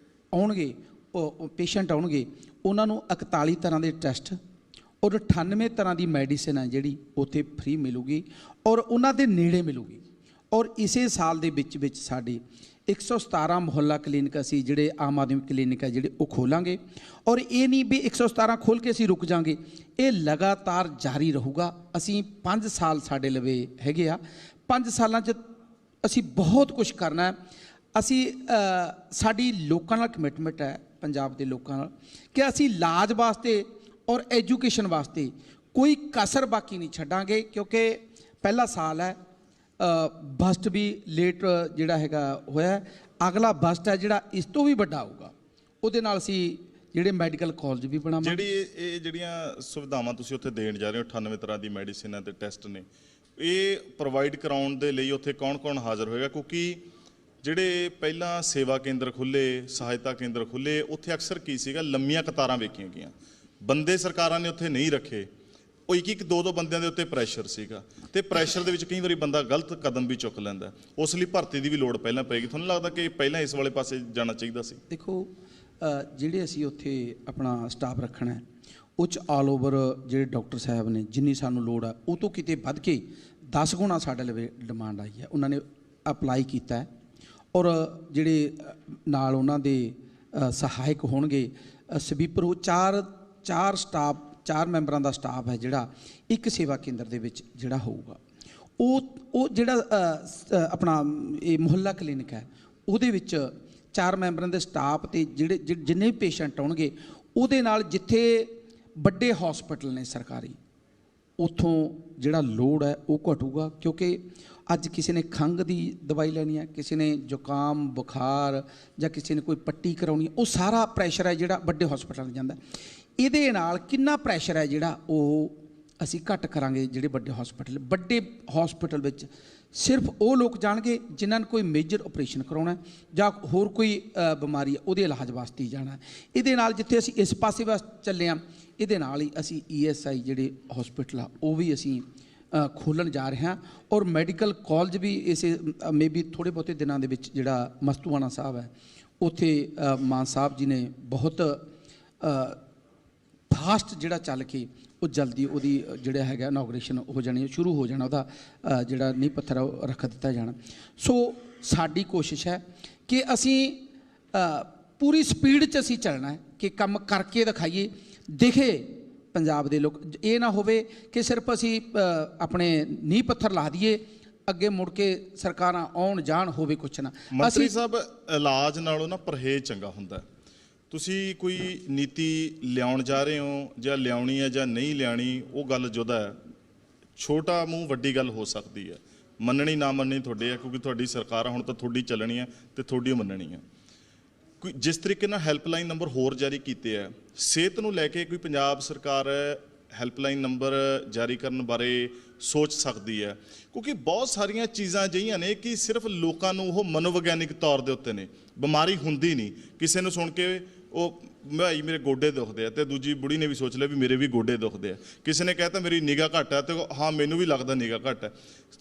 ਆਉਣਗੇ ਉਹ ਪੇਸ਼ੈਂਟ ਆਉਣਗੇ, ਉਹਨਾਂ ਨੂੰ 41 ਤਰ੍ਹਾਂ ਦੇ ਟੈਸਟ ਔਰ 98 ਤਰ੍ਹਾਂ ਦੀ ਮੈਡੀਸਿਨ ਹੈ ਜਿਹੜੀ ਉੱਥੇ ਫ੍ਰੀ ਮਿਲੂਗੀ ਔਰ ਉਹਨਾਂ ਦੇ ਨੇੜੇ ਮਿਲੂਗੀ। ਔਰ ਇਸੇ ਸਾਲ ਦੇ ਵਿੱਚ ਸਾਡੇ 117 ਮੁਹੱਲਾ ਕਲੀਨਿਕ ਅਸੀਂ ਜਿਹੜੇ ਆਮ ਆਦਮੀ ਕਲੀਨਿਕ ਹੈ ਜਿਹੜੇ ਉਹ ਖੋਲਾਂਗੇ। ਔਰ ਇਹ ਨਹੀਂ ਵੀ 117 ਖੋਲ੍ਹ ਕੇ ਅਸੀਂ ਰੁਕ ਜਾਵਾਂਗੇ, ਇਹ ਲਗਾਤਾਰ ਜਾਰੀ ਰਹੂਗਾ। ਅਸੀਂ 5 ਸਾਲ ਸਾਡੇ ਲਵੇ ਹੈਗੇ ਆ, 5 ਸਾਲਾਂ 'ਚ ਅਸੀਂ ਬਹੁਤ ਕੁਝ ਕਰਨਾ ਹੈ। ਅਸੀਂ ਸਾਡੀ ਲੋਕਾਂ ਨਾਲ ਕਮਿਟਮੈਂਟ ਹੈ, ਪੰਜਾਬ ਦੇ ਲੋਕਾਂ ਨਾਲ, ਕਿ ਅਸੀਂ ਇਲਾਜ ਵਾਸਤੇ ਔਰ ਐਜੂਕੇਸ਼ਨ ਵਾਸਤੇ ਕੋਈ ਕਸਰ ਬਾਕੀ ਨਹੀਂ ਛੱਡਾਂਗੇ। ਕਿਉਂਕਿ ਪਹਿਲਾ ਸਾਲ ਹੈ, ਬਸਟ ਵੀ ਲੇਟ ਜਿਹੜਾ ਹੈਗਾ ਹੋਇਆ, ਅਗਲਾ ਬਸਟ ਹੈ ਜਿਹੜਾ ਇਸ ਤੋਂ ਵੀ ਵੱਡਾ ਆਊਗਾ, ਉਹਦੇ ਨਾਲ ਅਸੀਂ ਜਿਹੜੇ ਮੈਡੀਕਲ ਕਾਲਜ ਵੀ ਬਣਾਵਾਂਗੇ। ਇਹ ਜਿਹੜੀਆਂ ਸੁਵਿਧਾਵਾਂ ਤੁਸੀਂ ਉੱਥੇ ਦੇਣ ਜਾ ਰਹੇ ਹੋ, 98 ਤਰ੍ਹਾਂ ਦੀ ਮੈਡੀਸਿਨਾਂ ਤੇ ਟੈਸਟ ਨੇ, ਇਹ ਪ੍ਰੋਵਾਈਡ ਕਰਾਉਣ ਦੇ ਲਈ ਉੱਥੇ ਕੌਣ ਹਾਜ਼ਰ ਹੋਏਗਾ? ਕਿਉਂਕਿ ਜਿਹੜੇ ਪਹਿਲਾਂ ਸੇਵਾ ਕੇਂਦਰ ਖੁੱਲ੍ਹੇ, ਸਹਾਇਤਾ ਕੇਂਦਰ ਖੁੱਲ੍ਹੇ, ਉੱਥੇ ਅਕਸਰ ਕੀ ਸੀਗਾ, ਲੰਮੀਆਂ ਕਤਾਰਾਂ ਵੇਖੀਆਂ ਗਈਆਂ, ਬੰਦੇ ਸਰਕਾਰਾਂ ਨੇ ਉੱਥੇ ਨਹੀਂ ਰੱਖੇ, ਉਹ ਇੱਕ ਦੋ ਬੰਦਿਆਂ ਦੇ ਉੱਤੇ ਪ੍ਰੈਸ਼ਰ ਸੀਗਾ, ਤੇ ਪ੍ਰੈਸ਼ਰ ਦੇ ਵਿੱਚ ਕਈ ਵਾਰੀ ਬੰਦਾ ਗਲਤ ਕਦਮ ਵੀ ਚੁੱਕ ਲੈਂਦਾ। ਉਸ ਲਈ ਭਰਤੀ ਦੀ ਵੀ ਲੋੜ ਪਹਿਲਾਂ ਪਏਗੀ। ਤੁਹਾਨੂੰ ਲੱਗਦਾ ਕਿ ਪਹਿਲਾਂ ਇਸ ਵਾਲੇ ਪਾਸੇ ਜਾਣਾ ਚਾਹੀਦਾ ਸੀ? ਦੇਖੋ, ਜਿਹੜੇ ਅਸੀਂ ਉੱਥੇ ਆਪਣਾ ਸਟਾਫ ਰੱਖਣਾ ਹੈ ਉਹ 'ਚ ਆਲ ਓਵਰ ਜਿਹੜੇ ਡਾਕਟਰ ਸਾਹਿਬ ਨੇ, ਜਿੰਨੀ ਸਾਨੂੰ ਲੋੜ ਆ ਉਹ ਤੋਂ ਕਿਤੇ ਵੱਧ ਕੇ 10 ਗੁਣਾ ਸਾਡੇ ਲਵੇ ਡਿਮਾਂਡ ਆਈ ਹੈ। ਉਹਨਾਂ ਨੇ ਅਪਲਾਈ ਕੀਤਾ ਔਰ ਜਿਹੜੇ ਨਾਲ ਉਹਨਾਂ ਦੇ ਸਹਾਇਕ ਹੋਣਗੇ ਸਵੀਪਰ, ਉਹ ਚਾਰ ਮੈਂਬਰਾਂ ਦਾ ਸਟਾਫ ਹੈ ਜਿਹੜਾ ਇੱਕ ਸੇਵਾ ਕੇਂਦਰ ਦੇ ਵਿੱਚ ਜਿਹੜਾ ਹੋਊਗਾ। ਉਹ ਜਿਹੜਾ ਆਪਣਾ ਇਹ ਮੁਹੱਲਾ ਕਲੀਨਿਕ ਹੈ ਉਹਦੇ ਵਿੱਚ 4 ਮੈਂਬਰਾਂ ਦੇ ਸਟਾਫ ਤੇ ਜਿੰਨੇ ਵੀ ਪੇਸ਼ੈਂਟ ਆਉਣਗੇ ਉਹਦੇ ਨਾਲ ਜਿੱਥੇ ਵੱਡੇ ਹਸਪੀਟਲ ਨੇ ਸਰਕਾਰੀ ਉੱਥੋਂ ਜਿਹੜਾ ਲੋਡ ਹੈ ਉਹ ਘਟੂਗਾ, ਕਿਉਂਕਿ ਅੱਜ ਕਿਸੇ ਨੇ ਖੰਘ ਦੀ ਦਵਾਈ ਲੈਣੀ ਹੈ, ਕਿਸੇ ਨੇ ਜ਼ੁਕਾਮ ਬੁਖਾਰ ਜਾਂ ਕਿਸੇ ਨੇ ਕੋਈ ਪੱਟੀ ਕਰਾਉਣੀ ਹੈ, ਉਹ ਸਾਰਾ ਪ੍ਰੈਸ਼ਰ ਹੈ ਜਿਹੜਾ ਵੱਡੇ ਹਸਪੀਟਲਾਂ 'ਤੇ ਜਾਂਦਾ। ਇਹਦੇ ਨਾਲ ਕਿੰਨਾ ਪ੍ਰੈਸ਼ਰ ਹੈ ਜਿਹੜਾ ਉਹ ਅਸੀਂ ਘੱਟ ਕਰਾਂਗੇ। ਜਿਹੜੇ ਵੱਡੇ ਹਸਪੀਟਲ ਵਿੱਚ ਸਿਰਫ ਉਹ ਲੋਕ ਜਾਣਗੇ ਜਿਨ੍ਹਾਂ ਨੇ ਕੋਈ ਮੇਜਰ ਆਪਰੇਸ਼ਨ ਕਰਾਉਣਾ ਜਾਂ ਹੋਰ ਕੋਈ ਬਿਮਾਰੀ ਹੈ ਉਹਦੇ ਇਲਾਜ ਵਾਸਤੇ ਹੀ ਜਾਣਾ। ਇਹਦੇ ਨਾਲ ਜਿੱਥੇ ਅਸੀਂ ਇਸ ਪਾਸੇ ਵਾਸਤੇ ਚੱਲੇ ਹਾਂ, ਇਹਦੇ ਨਾਲ ਹੀ ਅਸੀਂ ESI ਜਿਹੜੇ ਹਸਪੀਟਲ ਆ ਉਹ ਵੀ ਅਸੀਂ ਖੋਲ੍ਹਣ ਜਾ ਰਹੇ ਹਾਂ। ਔਰ ਮੈਡੀਕਲ ਕਾਲਜ ਵੀ ਇਸੇ ਮੇਬੀ ਥੋੜ੍ਹੇ ਬਹੁਤੇ ਦਿਨਾਂ ਦੇ ਵਿੱਚ ਜਿਹੜਾ ਮਸਤੂਆਣਾ ਸਾਹਿਬ ਹੈ ਉੱਥੇ ਮਾਨ ਸਾਹਿਬ ਜੀ ਨੇ ਬਹੁਤ ਫਾਸਟ ਜਿਹੜਾ ਚੱਲ ਕੇ ਉਹ ਜਲਦੀ ਉਹਦੀ ਜਿਹੜਾ ਹੈਗਾ ਇਨੋਗ੍ਰੇਸ਼ਨ ਹੋ ਜਾਣੀ, ਸ਼ੁਰੂ ਹੋ ਜਾਣਾ, ਉਹਦਾ ਜਿਹੜਾ ਨੀਂਹ ਪੱਥਰ ਉਹ ਰੱਖ ਦਿੱਤਾ ਜਾਣਾ। ਸੋ ਸਾਡੀ ਕੋਸ਼ਿਸ਼ ਹੈ ਕਿ ਅਸੀਂ ਪੂਰੀ ਸਪੀਡ 'ਚ ਅਸੀਂ ਚੱਲਣਾ ਹੈ ਕਿ ਕੰਮ ਕਰਕੇ ਦਿਖਾਈਏ, ਦਿਖੇ ਪੰਜਾਬ ਦੇ ਲੋਕ। ਇਹ ਨਾ ਹੋਵੇ ਕਿ ਸਿਰਫ ਅਸੀਂ ਆਪਣੇ ਨੀਂਹ ਪੱਥਰ ਲਾ ਦਈਏ, ਅੱਗੇ ਮੁੜ ਕੇ ਸਰਕਾਰਾਂ ਆਉਣ ਜਾਣ ਹੋਵੇ ਕੁਛ ਨਾ। ਮੰਤਰੀ ਸਾਹਿਬ, ਇਲਾਜ ਨਾਲੋਂ ਨਾ ਪਰਹੇਜ਼ ਚੰਗਾ ਹੁੰਦਾ। ਤੁਸੀਂ ਕੋਈ ਨੀਤੀ ਲਿਆਉਣ ਜਾ ਰਹੇ ਹੋ ਜਾਂ ਲਿਆਉਣੀ ਹੈ ਜਾਂ ਨਹੀਂ ਲਿਆਉਣੀ, ਉਹ ਗੱਲ ਜੁਦਾ ਹੈ। ਛੋਟਾ ਮੂੰਹ ਵੱਡੀ ਗੱਲ ਹੋ ਸਕਦੀ ਹੈ, ਮੰਨਣੀ ਨਾ ਮੰਨਣੀ ਤੁਹਾਡੇ ਹੈ, ਕਿਉਂਕਿ ਤੁਹਾਡੀ ਸਰਕਾਰ ਹੁਣ ਤਾਂ ਤੁਹਾਡੀ ਚੱਲਣੀ ਹੈ ਤੇ ਤੁਹਾਡੀ ਮੰਨਣੀ ਹੈ। ਕੋਈ ਜਿਸ ਤਰੀਕੇ ਨਾਲ ਹੈਲਪਲਾਈਨ ਨੰਬਰ ਹੋਰ ਜਾਰੀ ਕੀਤੇ ਹੈ, ਸਿਹਤ ਨੂੰ ਲੈ ਕੇ ਕੋਈ ਪੰਜਾਬ ਸਰਕਾਰ ਹੈਲਪਲਾਈਨ ਨੰਬਰ ਜਾਰੀ ਕਰਨ ਬਾਰੇ ਸੋਚ ਸਕਦੀ ਹੈ? ਕਿਉਂਕਿ ਬਹੁਤ ਸਾਰੀਆਂ ਚੀਜ਼ਾਂ ਅਜਿਹੀਆਂ ਨੇ ਕਿ ਸਿਰਫ ਲੋਕਾਂ ਨੂੰ ਉਹ ਮਨੋਵਿਗਿਆਨਿਕ ਤੌਰ ਦੇ ਉੱਤੇ ਨੇ, ਬਿਮਾਰੀ ਹੁੰਦੀ ਨਹੀਂ। ਕਿਸੇ ਨੂੰ ਸੁਣ ਕੇ ਉਹ ਭਾਈ ਮੇਰੇ ਗੋਡੇ ਦੁਖਦੇ ਆ, ਤੇ ਦੂਜੀ ਬੁੜੀ ਨੇ ਵੀ ਸੋਚ ਲਿਆ ਵੀ ਮੇਰੇ ਵੀ ਗੋਡੇ ਦੁਖਦੇ ਆ। ਕਿਸੇ ਨੇ ਕਹਿਤਾ ਮੇਰੀ ਨਿਗਾਹ ਘੱਟ ਹੈ, ਤੇ ਹਾਂ ਮੈਨੂੰ ਵੀ ਲੱਗਦਾ ਨਿਗਾਹ ਘੱਟ ਹੈ।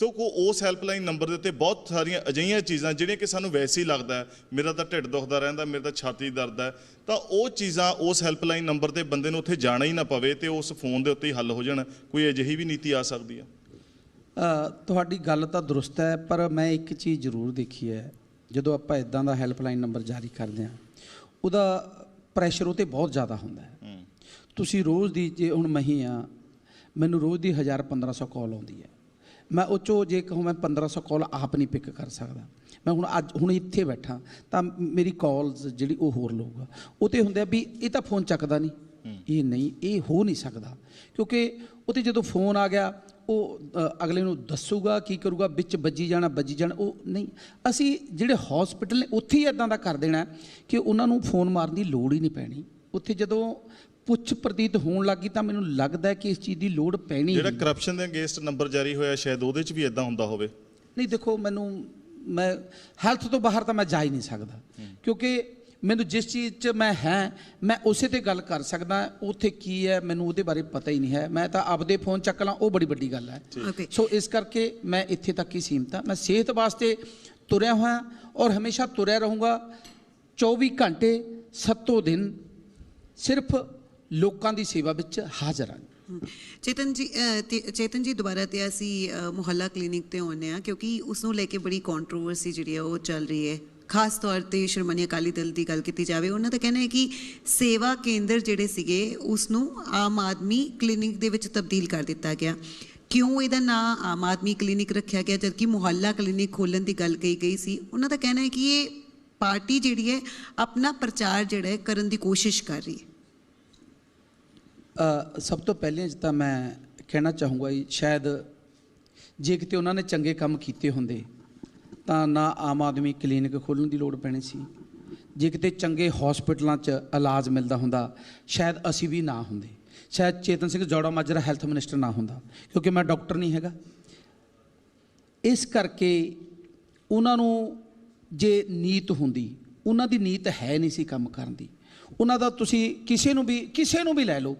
ਤੋ ਉਸ ਹੈਲਪਲਾਈਨ ਨੰਬਰ ਦੇ ਉੱਤੇ ਬਹੁਤ ਸਾਰੀਆਂ ਅਜਿਹੀਆਂ ਚੀਜ਼ਾਂ ਜਿਹੜੀਆਂ ਕਿ ਸਾਨੂੰ ਵੈਸੇ ਹੀ ਲੱਗਦਾ ਮੇਰਾ ਤਾਂ ਢਿੱਡ ਦੁਖਦਾ ਰਹਿੰਦਾ, ਮੇਰਾ ਤਾਂ ਛਾਤੀ ਦਰਦ ਹੈ, ਤਾਂ ਉਹ ਚੀਜ਼ਾਂ ਉਸ ਹੈਲਪਲਾਈਨ ਨੰਬਰ ਤੇ ਬੰਦੇ ਨੂੰ ਉੱਥੇ ਜਾਣਾ ਹੀ ਨਾ ਪਵੇ ਤੇ ਉਸ ਫੋਨ ਦੇ ਉੱਤੇ ਹੀ ਹੱਲ ਹੋ ਜਾਣ। ਕੋਈ ਅਜਿਹੀ ਵੀ ਨੀਤੀ ਆ ਸਕਦੀ ਹੈ? ਤੁਹਾਡੀ ਗੱਲ ਤਾਂ ਦਰੁਸਤ ਹੈ, ਪਰ ਮੈਂ ਇੱਕ ਚੀਜ਼ ਜ਼ਰੂਰ ਦੇਖੀ ਹੈ, ਜਦੋਂ ਆਪਾਂ ਇਦਾਂ ਦਾ ਹੈਲਪਲਾਈਨ ਨੰਬਰ ਜਾਰੀ ਕਰਦੇ ਹਾਂ ਉਹਦਾ ਪ੍ਰੈਸ਼ਰ ਉਹ 'ਤੇ ਬਹੁਤ ਜ਼ਿਆਦਾ ਹੁੰਦਾ ਹੈ। ਤੁਸੀਂ ਰੋਜ਼ ਦੀ, ਜੇ ਹੁਣ ਮੈਂ ਹੀ ਹਾਂ, ਮੈਨੂੰ ਰੋਜ਼ ਦੀ 1000-1500 ਕਾਲ ਆਉਂਦੀ ਹੈ। ਮੈਂ ਉਹ 'ਚੋਂ ਜੇ ਕਹੂੰ ਮੈਂ 1500 ਕਾਲ ਆਪ ਨਹੀਂ ਪਿਕ ਕਰ ਸਕਦਾ। ਮੈਂ ਹੁਣ ਇੱਥੇ ਬੈਠਾ ਤਾਂ ਮੇਰੀ ਕਾਲਸ ਜਿਹੜੀ ਉਹ ਹੋਰ ਲਊਗਾ। ਉਹ 'ਤੇ ਹੁੰਦੇ ਆ ਵੀ ਇਹ ਤਾਂ ਫੋਨ ਚੱਕਦਾ ਨਹੀਂ, ਇਹ ਨਹੀਂ, ਇਹ ਹੋ ਨਹੀਂ ਸਕਦਾ, ਕਿਉਂਕਿ ਉਹ 'ਤੇ ਜਦੋਂ ਫੋਨ ਆ ਗਿਆ ਉਹ ਅਗਲੇ ਨੂੰ ਦੱਸੂਗਾ, ਕੀ ਕਰੂਗਾ, ਵਿੱਚ ਵੱਜੀ ਜਾਣਾ। ਉਹ ਨਹੀਂ, ਅਸੀਂ ਜਿਹੜੇ ਹਸਪੀਟਲ ਨੇ ਉੱਥੇ ਹੀ ਇੱਦਾਂ ਦਾ ਕਰ ਦੇਣਾ ਕਿ ਉਹਨਾਂ ਨੂੰ ਫੋਨ ਮਾਰਨ ਦੀ ਲੋੜ ਹੀ ਨਹੀਂ ਪੈਣੀ। ਉੱਥੇ ਜਦੋਂ ਪੁੱਛ ਪ੍ਰਤੀਤ ਹੋਣ ਲੱਗੀ ਤਾਂ ਮੈਨੂੰ ਲੱਗਦਾ ਕਿ ਇਸ ਚੀਜ਼ ਦੀ ਲੋੜ ਪੈਣੀ। ਜਿਹੜਾ ਕਰਪਸ਼ਨ ਦੇ ਅਗੇਂਸਟ ਨੰਬਰ ਜਾਰੀ ਹੋਇਆ ਸ਼ਾਇਦ ਉਹਦੇ 'ਚ ਵੀ ਇੱਦਾਂ ਹੁੰਦਾ ਹੋਵੇ। ਨਹੀਂ, ਦੇਖੋ ਮੈਂ ਹੈਲਥ ਤੋਂ ਬਾਹਰ ਤਾਂ ਮੈਂ ਜਾ ਹੀ ਨਹੀਂ ਸਕਦਾ, ਕਿਉਂਕਿ ਮੈਨੂੰ ਜਿਸ ਚੀਜ਼ 'ਚ ਮੈਂ ਉਸੇ 'ਤੇ ਗੱਲ ਕਰ ਸਕਦਾ। ਉੱਥੇ ਕੀ ਹੈ ਮੈਨੂੰ ਉਹਦੇ ਬਾਰੇ ਪਤਾ ਹੀ ਨਹੀਂ ਹੈ। ਮੈਂ ਤਾਂ ਆਪਦੇ ਫੋਨ ਚੱਕ ਲਾਂ, ਉਹ ਬੜੀ ਵੱਡੀ ਗੱਲ ਹੈ। ਸੋ ਇਸ ਕਰਕੇ ਮੈਂ ਇੱਥੇ ਤੱਕ ਹੀ ਸੀਮਤ ਹਾਂ। ਮੈਂ ਸਿਹਤ ਵਾਸਤੇ ਤੁਰਿਆ ਹੋਇਆ ਔਰ ਹਮੇਸ਼ਾ ਤੁਰਿਆ ਰਹੂੰਗਾ। 24 ਘੰਟੇ 7 ਦਿਨ ਸਿਰਫ ਲੋਕਾਂ ਦੀ ਸੇਵਾ ਵਿੱਚ ਹਾਜ਼ਰ ਹਾਂ। ਚੇਤਨ ਜੀ ਦੁਬਾਰਾ ਤੇ ਅਸੀਂ ਮੁਹੱਲਾ ਕਲੀਨਿਕ ਤੇ ਆਉਂਦੇ ਹਾਂ, ਕਿਉਂਕਿ ਉਸ ਨੂੰ ਲੈ ਕੇ ਬੜੀ ਕੰਟਰੋਵਰਸੀ ਜਿਹੜੀ ਹੈ ਉਹ ਚੱਲ ਰਹੀ ਹੈ। ਖਾਸ ਤੌਰ ਤੇ ਸ਼੍ਰੋਮਣੀ ਅਕਾਲੀ ਦਲ ਦੀ ਗੱਲ ਕੀਤੀ ਜਾਵੇ, ਉਹਨਾਂ ਦਾ ਕਹਿਣਾ ਹੈ ਕਿ ਸੇਵਾ ਕੇਂਦਰ ਜਿਹੜੇ ਸੀਗੇ ਉਸ ਨੂੰ ਆਮ ਆਦਮੀ ਕਲੀਨਿਕ ਦੇ ਵਿੱਚ ਤਬਦੀਲ ਕਰ ਦਿੱਤਾ ਗਿਆ। ਕਿਉਂ ਇਹਦਾ ਨਾਂ ਆਮ ਆਦਮੀ ਕਲੀਨਿਕ ਰੱਖਿਆ ਗਿਆ ਜਦਕਿ ਮੁਹੱਲਾ ਕਲੀਨਿਕ ਖੋਲ੍ਹਣ ਦੀ ਗੱਲ ਕਹੀ ਗਈ ਸੀ? ਉਹਨਾਂ ਦਾ ਕਹਿਣਾ ਹੈ ਕਿ ਇਹ ਪਾਰਟੀ ਜਿਹੜੀ ਹੈ ਆਪਣਾ ਪ੍ਰਚਾਰ ਜਿਹੜਾ ਹੈ ਕਰਨ ਦੀ ਕੋਸ਼ਿਸ਼ ਕਰ ਰਹੀ ਹੈ। ਸਭ ਤੋਂ ਪਹਿਲੇ ਤਾਂ ਮੈਂ ਕਹਿਣਾ ਚਾਹੂੰਗਾ ਸ਼ਾਇਦ ਜੇ ਕਿਤੇ ਉਹਨਾਂ ਨੇ ਚੰਗੇ ਕੰਮ ਕੀਤੇ ਹੁੰਦੇ ਤਾਂ ਨਾ ਆਮ ਆਦਮੀ ਕਲੀਨਿਕ ਖੋਲ੍ਹਣ ਦੀ ਲੋੜ ਪੈਣੀ ਸੀ। ਜੇ ਕਿਤੇ ਚੰਗੇ ਹਸਪੀਟਲਾਂ 'ਚ ਇਲਾਜ ਮਿਲਦਾ ਹੁੰਦਾ ਸ਼ਾਇਦ ਅਸੀਂ ਵੀ ਨਾ ਹੁੰਦੇ, ਸ਼ਾਇਦ ਚੇਤਨ ਸਿੰਘ ਜੌੜਾ ਮਾਜਰਾ ਹੈਲਥ ਮਿਨਿਸਟਰ ਨਾ ਹੁੰਦਾ, ਕਿਉਂਕਿ ਮੈਂ ਡਾਕਟਰ ਨਹੀਂ ਹੈਗਾ। ਇਸ ਕਰਕੇ ਉਹਨਾਂ ਨੂੰ ਜੇ ਨੀਤ ਹੁੰਦੀ, ਉਹਨਾਂ ਦੀ ਨੀਤ ਹੈ ਨਹੀਂ ਸੀ ਕੰਮ ਕਰਨ ਦੀ। ਉਹਨਾਂ ਦਾ ਤੁਸੀਂ ਕਿਸੇ ਨੂੰ ਵੀ ਲੈ ਲਓ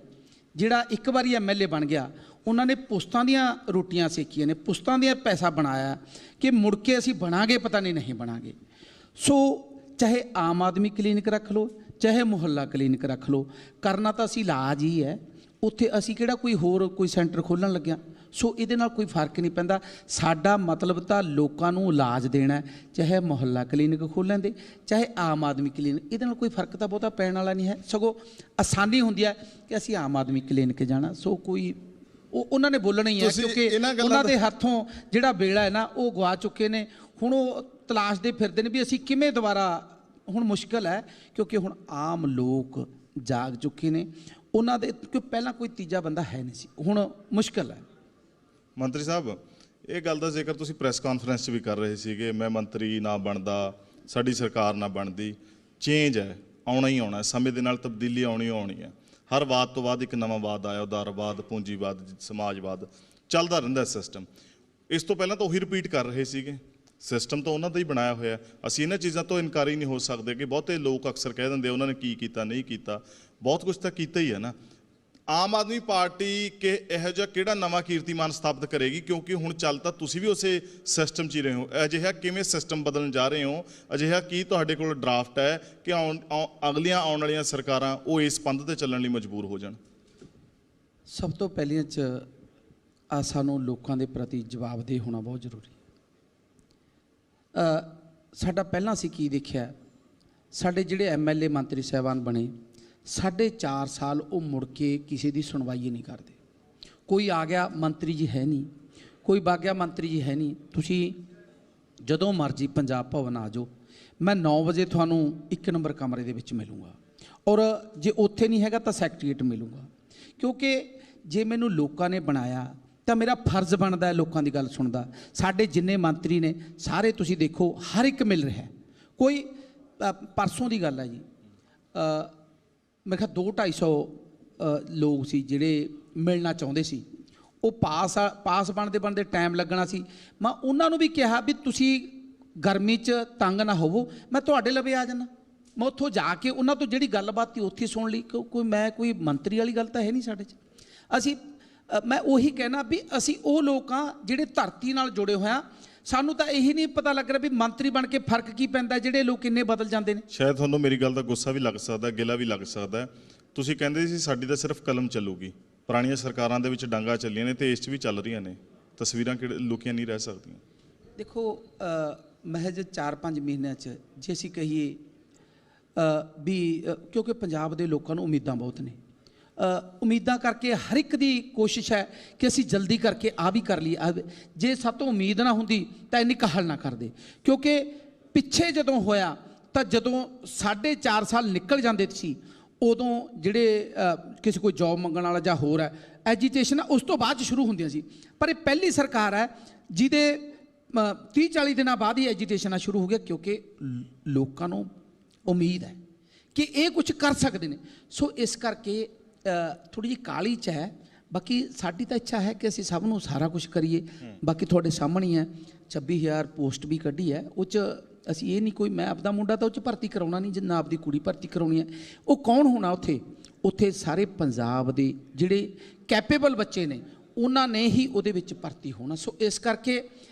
ਜਿਹੜਾ ਇੱਕ ਵਾਰੀ MLA ਬਣ ਗਿਆ, ਉਹਨਾਂ ਨੇ ਪੁਸਤਾਂ ਦੀਆਂ ਰੋਟੀਆਂ ਸੇਕੀਆਂ ਨੇ, ਪੁਸਤਾਂ ਦੀਆਂ ਪੈਸਾ ਬਣਾਇਆ ਕਿ ਮੁੜ ਕੇ ਅਸੀਂ ਬਣਾਂਗੇ, ਪਤਾ ਨਹੀਂ ਬਣਾਂਗੇ। ਸੋ ਚਾਹੇ ਆਮ ਆਦਮੀ ਕਲੀਨਿਕ ਰੱਖ ਲਓ, ਚਾਹੇ ਮੁਹੱਲਾ ਕਲੀਨਿਕ ਰੱਖ ਲਓ, ਕਰਨਾ ਤਾਂ ਅਸੀਂ ਇਲਾਜ ਹੀ ਹੈ। ਉੱਥੇ ਅਸੀਂ ਕਿਹੜਾ ਕੋਈ ਸੈਂਟਰ ਖੋਲ੍ਹਣ ਲੱਗਿਆ। ਸੋ ਇਹਦੇ ਨਾਲ ਕੋਈ ਫਰਕ ਨਹੀਂ ਪੈਂਦਾ। ਸਾਡਾ ਮਤਲਬ ਤਾਂ ਲੋਕਾਂ ਨੂੰ ਇਲਾਜ ਦੇਣਾ, ਚਾਹੇ ਮੁਹੱਲਾ ਕਲੀਨਿਕ ਖੋਲ੍ਹਣ ਦੇ ਚਾਹੇ ਆਮ ਆਦਮੀ ਕਲੀਨਿਕ। ਇਹਦੇ ਨਾਲ ਕੋਈ ਫਰਕ ਤਾਂ ਬਹੁਤਾ ਪੈਣ ਵਾਲਾ ਨਹੀਂ ਹੈ, ਸਗੋਂ ਆਸਾਨੀ ਹੁੰਦੀ ਹੈ ਕਿ ਅਸੀਂ ਆਮ ਆਦਮੀ ਕਲੀਨਿਕ ਜਾਣਾ। ਸੋ ਕੋਈ ਉਹ ਉਹਨਾਂ ਨੇ ਬੋਲਣਾ ਹੀ ਹੈ, ਤੁਸੀਂ ਕਿਉਂਕਿ ਇਹਨਾਂ ਗੱਲਾਂ ਉਹਨਾਂ ਦਾ- ਦੇ ਹੱਥੋਂ ਜਿਹੜਾ ਵੇਲਾ ਹੈ ਨਾ ਉਹ ਗਵਾ ਚੁੱਕੇ ਨੇ। ਹੁਣ ਉਹ ਤਲਾਸ਼ਦੇ ਫਿਰਦੇ ਨੇ ਵੀ ਅਸੀਂ ਕਿਵੇਂ ਦੁਬਾਰਾ, ਹੁਣ ਮੁਸ਼ਕਲ ਹੈ ਕਿਉਂਕਿ ਹੁਣ ਆਮ ਲੋਕ ਜਾਗ ਚੁੱਕੇ ਨੇ, ਉਹਨਾਂ ਦੇ ਕਿ ਪਹਿਲਾਂ ਕੋਈ ਤੀਜਾ ਬੰਦਾ ਹੈ ਨਹੀਂ ਸੀ, ਹੁਣ ਮੁਸ਼ਕਲ ਹੈ। ਮੰਤਰੀ ਸਾਹਿਬ, ਇਹ ਗੱਲ ਦਾ ਜ਼ਿਕਰ ਤੁਸੀਂ ਪ੍ਰੈਸ ਕਾਨਫਰੰਸ 'ਚ ਵੀ ਕਰ ਰਹੇ ਸੀਗੇ, ਮੈਂ ਮੰਤਰੀ ਨਾ ਬਣਦਾ, ਸਾਡੀ ਸਰਕਾਰ ਨਾ ਬਣਦੀ। ਚੇਂਜ ਹੈ, ਆਉਣਾ ਹੀ ਆਉਣਾ, ਸਮੇਂ ਦੇ ਨਾਲ ਤਬਦੀਲੀ ਆਉਣੀ ਆਉਣੀ ਹੈ। ਹਰ ਵਾਦ ਤੋਂ ਬਾਅਦ ਇੱਕ ਨਵਾਂ ਵਾਦ ਆਇਆ, ਉਦਾਰਵਾਦ, ਪੂੰਜੀਵਾਦ, ਸਮਾਜਵਾਦ, ਚੱਲਦਾ ਰਹਿੰਦਾ ਸਿਸਟਮ। ਇਸ ਤੋਂ ਪਹਿਲਾਂ ਤਾਂ ਉਹੀ ਰਿਪੀਟ ਕਰ ਰਹੇ ਸੀਗੇ, ਸਿਸਟਮ ਤਾਂ ਉਹਨਾਂ ਦਾ ਹੀ ਬਣਾਇਆ ਹੋਇਆ। ਅਸੀਂ ਇਹਨਾਂ ਚੀਜ਼ਾਂ ਤੋਂ ਇਨਕਾਰੀ ਨਹੀਂ ਹੋ ਸਕਦੇ ਕਿ ਬਹੁਤੇ ਲੋਕ ਅਕਸਰ ਕਹਿ ਦਿੰਦੇ ਉਹਨਾਂ ਨੇ ਕੀ ਕੀਤਾ ਨਹੀਂ ਕੀਤਾ, ਬਹੁਤ ਕੁਝ ਤਾਂ ਕੀਤਾ ਹੀ ਹੈ ਨਾ। ਆਮ ਆਦਮੀ ਪਾਰਟੀ ਕਿ ਇਹੋ ਜਿਹਾ ਕਿਹੜਾ ਨਵਾਂ ਕੀਰਤੀਮਾਨ ਸਥਾਪਿਤ ਕਰੇਗੀ, ਕਿਉਂਕਿ ਹੁਣ ਚੱਲ ਤਾਂ ਤੁਸੀਂ ਵੀ ਉਸੇ ਸਿਸਟਮ 'ਚ ਹੀ ਰਹੇ ਹੋ। ਅਜਿਹਾ ਕਿਵੇਂ ਸਿਸਟਮ ਬਦਲਣ ਜਾ ਰਹੇ ਹੋ, ਅਜਿਹਾ ਕੀ ਤੁਹਾਡੇ ਕੋਲ ਡਰਾਫਟ ਹੈ ਕਿ ਅਗਲੀਆਂ ਆਉਣ ਵਾਲੀਆਂ ਸਰਕਾਰਾਂ ਉਹ ਇਸ ਪੰਧ ਤੇ ਚੱਲਣ ਲਈ ਮਜਬੂਰ ਹੋ ਜਾਣ? ਸਭ ਤੋਂ ਪਹਿਲੀਆਂ 'ਚ ਸਾਨੂੰ ਲੋਕਾਂ ਦੇ ਪ੍ਰਤੀ ਜਵਾਬਦੇਹ ਹੋਣਾ ਬਹੁਤ ਜ਼ਰੂਰੀ। ਸਾਡਾ ਪਹਿਲਾਂ ਅਸੀਂ ਕੀ ਦੇਖਿਆ, ਸਾਡੇ ਜਿਹੜੇ ਐਮਐਲਏ ਮੰਤਰੀ ਸਾਹਿਬਾਨ ਬਣੇ 4.5 ਸਾਲ ਉਹ ਮੁੜ ਕੇ ਕਿਸੇ ਦੀ ਸੁਣਵਾਈ ਨਹੀਂ ਕਰਦੇ। ਕੋਈ ਆ ਗਿਆ ਮੰਤਰੀ ਜੀ ਹੈ ਨਹੀਂ, ਕੋਈ ਵਗ ਗਿਆ ਮੰਤਰੀ ਜੀ ਹੈ ਨਹੀਂ। ਤੁਸੀਂ ਜਦੋਂ ਮਰਜ਼ੀ ਪੰਜਾਬ ਭਵਨ ਆ ਜਾਓ, ਮੈਂ 9 ਵਜੇ ਤੁਹਾਨੂੰ 1 ਨੰਬਰ ਕਮਰੇ ਦੇ ਵਿੱਚ ਮਿਲੂੰਗਾ, ਔਰ ਜੇ ਉੱਥੇ ਨਹੀਂ ਹੈਗਾ ਤਾਂ ਸੈਕਟਰੀਏਟ ਮਿਲੂੰਗਾ। ਕਿਉਂਕਿ ਜੇ ਮੈਨੂੰ ਲੋਕਾਂ ਨੇ ਬਣਾਇਆ ਤਾਂ ਮੇਰਾ ਫਰਜ਼ ਬਣਦਾ ਹੈ ਲੋਕਾਂ ਦੀ ਗੱਲ ਸੁਣਦਾ। ਸਾਡੇ ਜਿੰਨੇ ਮੰਤਰੀ ਨੇ ਸਾਰੇ ਤੁਸੀਂ ਦੇਖੋ, ਹਰ ਇੱਕ ਮਿਲ ਰਿਹਾ। ਕੋਈ ਪਰਸੋਂ ਦੀ ਗੱਲ ਹੈ ਜੀ, ਮੈਂ ਕਿਹਾ 200-250 ਲੋਕ ਸੀ ਜਿਹੜੇ ਮਿਲਣਾ ਚਾਹੁੰਦੇ ਸੀ। ਉਹ ਪਾਸ ਬਣਦੇ ਟਾਈਮ ਲੱਗਣਾ ਸੀ। ਮੈਂ ਉਹਨਾਂ ਨੂੰ ਵੀ ਕਿਹਾ ਵੀ ਤੁਸੀਂ ਗਰਮੀ 'ਚ ਤੰਗ ਨਾ ਹੋਵੋ, ਮੈਂ ਤੁਹਾਡੇ ਲਵੇ ਆ ਜਾਣਾ। ਮੈਂ ਉੱਥੋਂ ਜਾ ਕੇ ਉਹਨਾਂ ਤੋਂ ਜਿਹੜੀ ਗੱਲਬਾਤ ਸੀ ਉੱਥੇ ਸੁਣ ਲਈ। ਕੋਈ ਮੰਤਰੀ ਵਾਲੀ ਗੱਲ ਤਾਂ ਹੈ ਨਹੀਂ ਸਾਡੇ 'ਚ। ਮੈਂ ਉਹੀ ਕਹਿਣਾ ਵੀ ਅਸੀਂ ਉਹ ਲੋਕ ਹਾਂ ਜਿਹੜੇ ਧਰਤੀ ਨਾਲ ਜੁੜੇ ਹੋਇਆ। ਸਾਨੂੰ ਤਾਂ ਇਹੀ ਨਹੀਂ ਪਤਾ ਲੱਗ ਰਿਹਾ ਵੀ ਮੰਤਰੀ ਬਣ ਕੇ ਫਰਕ ਕੀ ਪੈਂਦਾ, ਜਿਹੜੇ ਲੋਕ ਇੰਨੇ ਬਦਲ ਜਾਂਦੇ ਨੇ। ਸ਼ਾਇਦ ਤੁਹਾਨੂੰ ਮੇਰੀ ਗੱਲ ਦਾ ਗੁੱਸਾ ਵੀ ਲੱਗ ਸਕਦਾ, ਗਿਲਾ ਵੀ ਲੱਗ ਸਕਦਾ। ਤੁਸੀਂ ਕਹਿੰਦੇ ਸੀ ਸਾਡੀ ਤਾਂ ਸਿਰਫ ਕਲਮ ਚੱਲੂਗੀ। ਪੁਰਾਣੀਆਂ ਸਰਕਾਰਾਂ ਦੇ ਵਿੱਚ ਡਾਂਗਾ ਚੱਲੀਆਂ ਨੇ ਤੇ ਇਸ 'ਚ ਵੀ ਚੱਲ ਰਹੀਆਂ ਨੇ, ਤਸਵੀਰਾਂ ਲੁਕੀਆਂ ਨਹੀਂ ਰਹਿ ਸਕਦੀਆਂ। ਦੇਖੋ, ਮਹਿਜ 4-5 ਮਹੀਨਿਆਂ 'ਚ ਜੇ ਅਸੀਂ ਕਹੀਏ ਵੀ ਕਿਉਂਕਿ ਪੰਜਾਬ ਦੇ ਲੋਕਾਂ ਨੂੰ ਉਮੀਦਾਂ ਬਹੁਤ ਨੇ, ਉਮੀਦਾਂ ਕਰਕੇ ਹਰ ਇੱਕ ਦੀ ਕੋਸ਼ਿਸ਼ ਹੈ ਕਿ ਅਸੀਂ ਜਲਦੀ ਕਰਕੇ ਆ ਵੀ ਕਰ ਲਈਏ। ਜੇ ਸਾਡੇ ਤੋਂ ਉਮੀਦ ਨਾ ਹੁੰਦੀ ਤਾਂ ਇੰਨੀ ਕਾਹਲ ਨਾ ਕਰਦੇ। ਕਿਉਂਕਿ ਪਿੱਛੇ ਜਦੋਂ ਹੋਇਆ ਤਾਂ ਜਦੋਂ 4.5 ਸਾਲ ਨਿਕਲ ਜਾਂਦੇ ਸੀ, ਉਦੋਂ ਜਿਹੜੇ ਕਿਸੇ ਕੋਈ ਜੌਬ ਮੰਗਣ ਵਾਲਾ ਜਾਂ ਹੋਰ ਹੈ ਐਜੀਟੇਸ਼ਨ ਉਸ ਤੋਂ ਬਾਅਦ ਸ਼ੁਰੂ ਹੁੰਦੀਆਂ ਸੀ। ਪਰ ਇਹ ਪਹਿਲੀ ਸਰਕਾਰ ਹੈ ਜਿਹਦੇ 30-40 ਦਿਨਾਂ ਬਾਅਦ ਹੀ ਐਜੀਟੇਸ਼ਨ ਸ਼ੁਰੂ ਹੋ ਗਿਆ, ਕਿਉਂਕਿ ਲੋਕਾਂ ਨੂੰ ਉਮੀਦ ਹੈ ਕਿ ਇਹ ਕੁਝ ਕਰ ਸਕਦੇ ਨੇ। ਸੋ ਇਸ ਕਰਕੇ ਥੋੜੀ ਜਿਹੀ ਕਾਲੀ 'ਚ ਹੈ। ਬਾਕੀ ਸਾਡੀ ਤਾਂ ਇੱਛਾ ਹੈ ਕਿ ਅਸੀਂ ਸਭ ਨੂੰ ਸਾਰਾ ਕੁਝ ਕਰੀਏ। ਬਾਕੀ ਤੁਹਾਡੇ ਸਾਹਮਣੇ ਹੈ 26,000 ਪੋਸਟ ਵੀ ਕੱਢੀ ਹੈ। ਉਹ 'ਚ ਅਸੀਂ ਇਹ ਨਹੀਂ ਕੋਈ ਮੈਂ ਆਪਦਾ ਮੁੰਡਾ ਤਾਂ ਉਹ 'ਚ ਭਰਤੀ ਕਰਾਉਣਾ ਨਹੀਂ, ਜਿੰਨਾ ਆਪਦੀ ਕੁੜੀ ਭਰਤੀ ਕਰਾਉਣੀ ਹੈ। ਉਹ ਕੌਣ ਹੋਣਾ ਉੱਥੇ ਸਾਰੇ ਪੰਜਾਬ ਦੇ ਜਿਹੜੇ ਕੈਪੇਬਲ ਬੱਚੇ ਨੇ ਉਹਨਾਂ ਨੇ ਹੀ ਉਹਦੇ ਵਿੱਚ ਭਰਤੀ ਹੋਣਾ। ਸੋ ਇਸ ਕਰਕੇ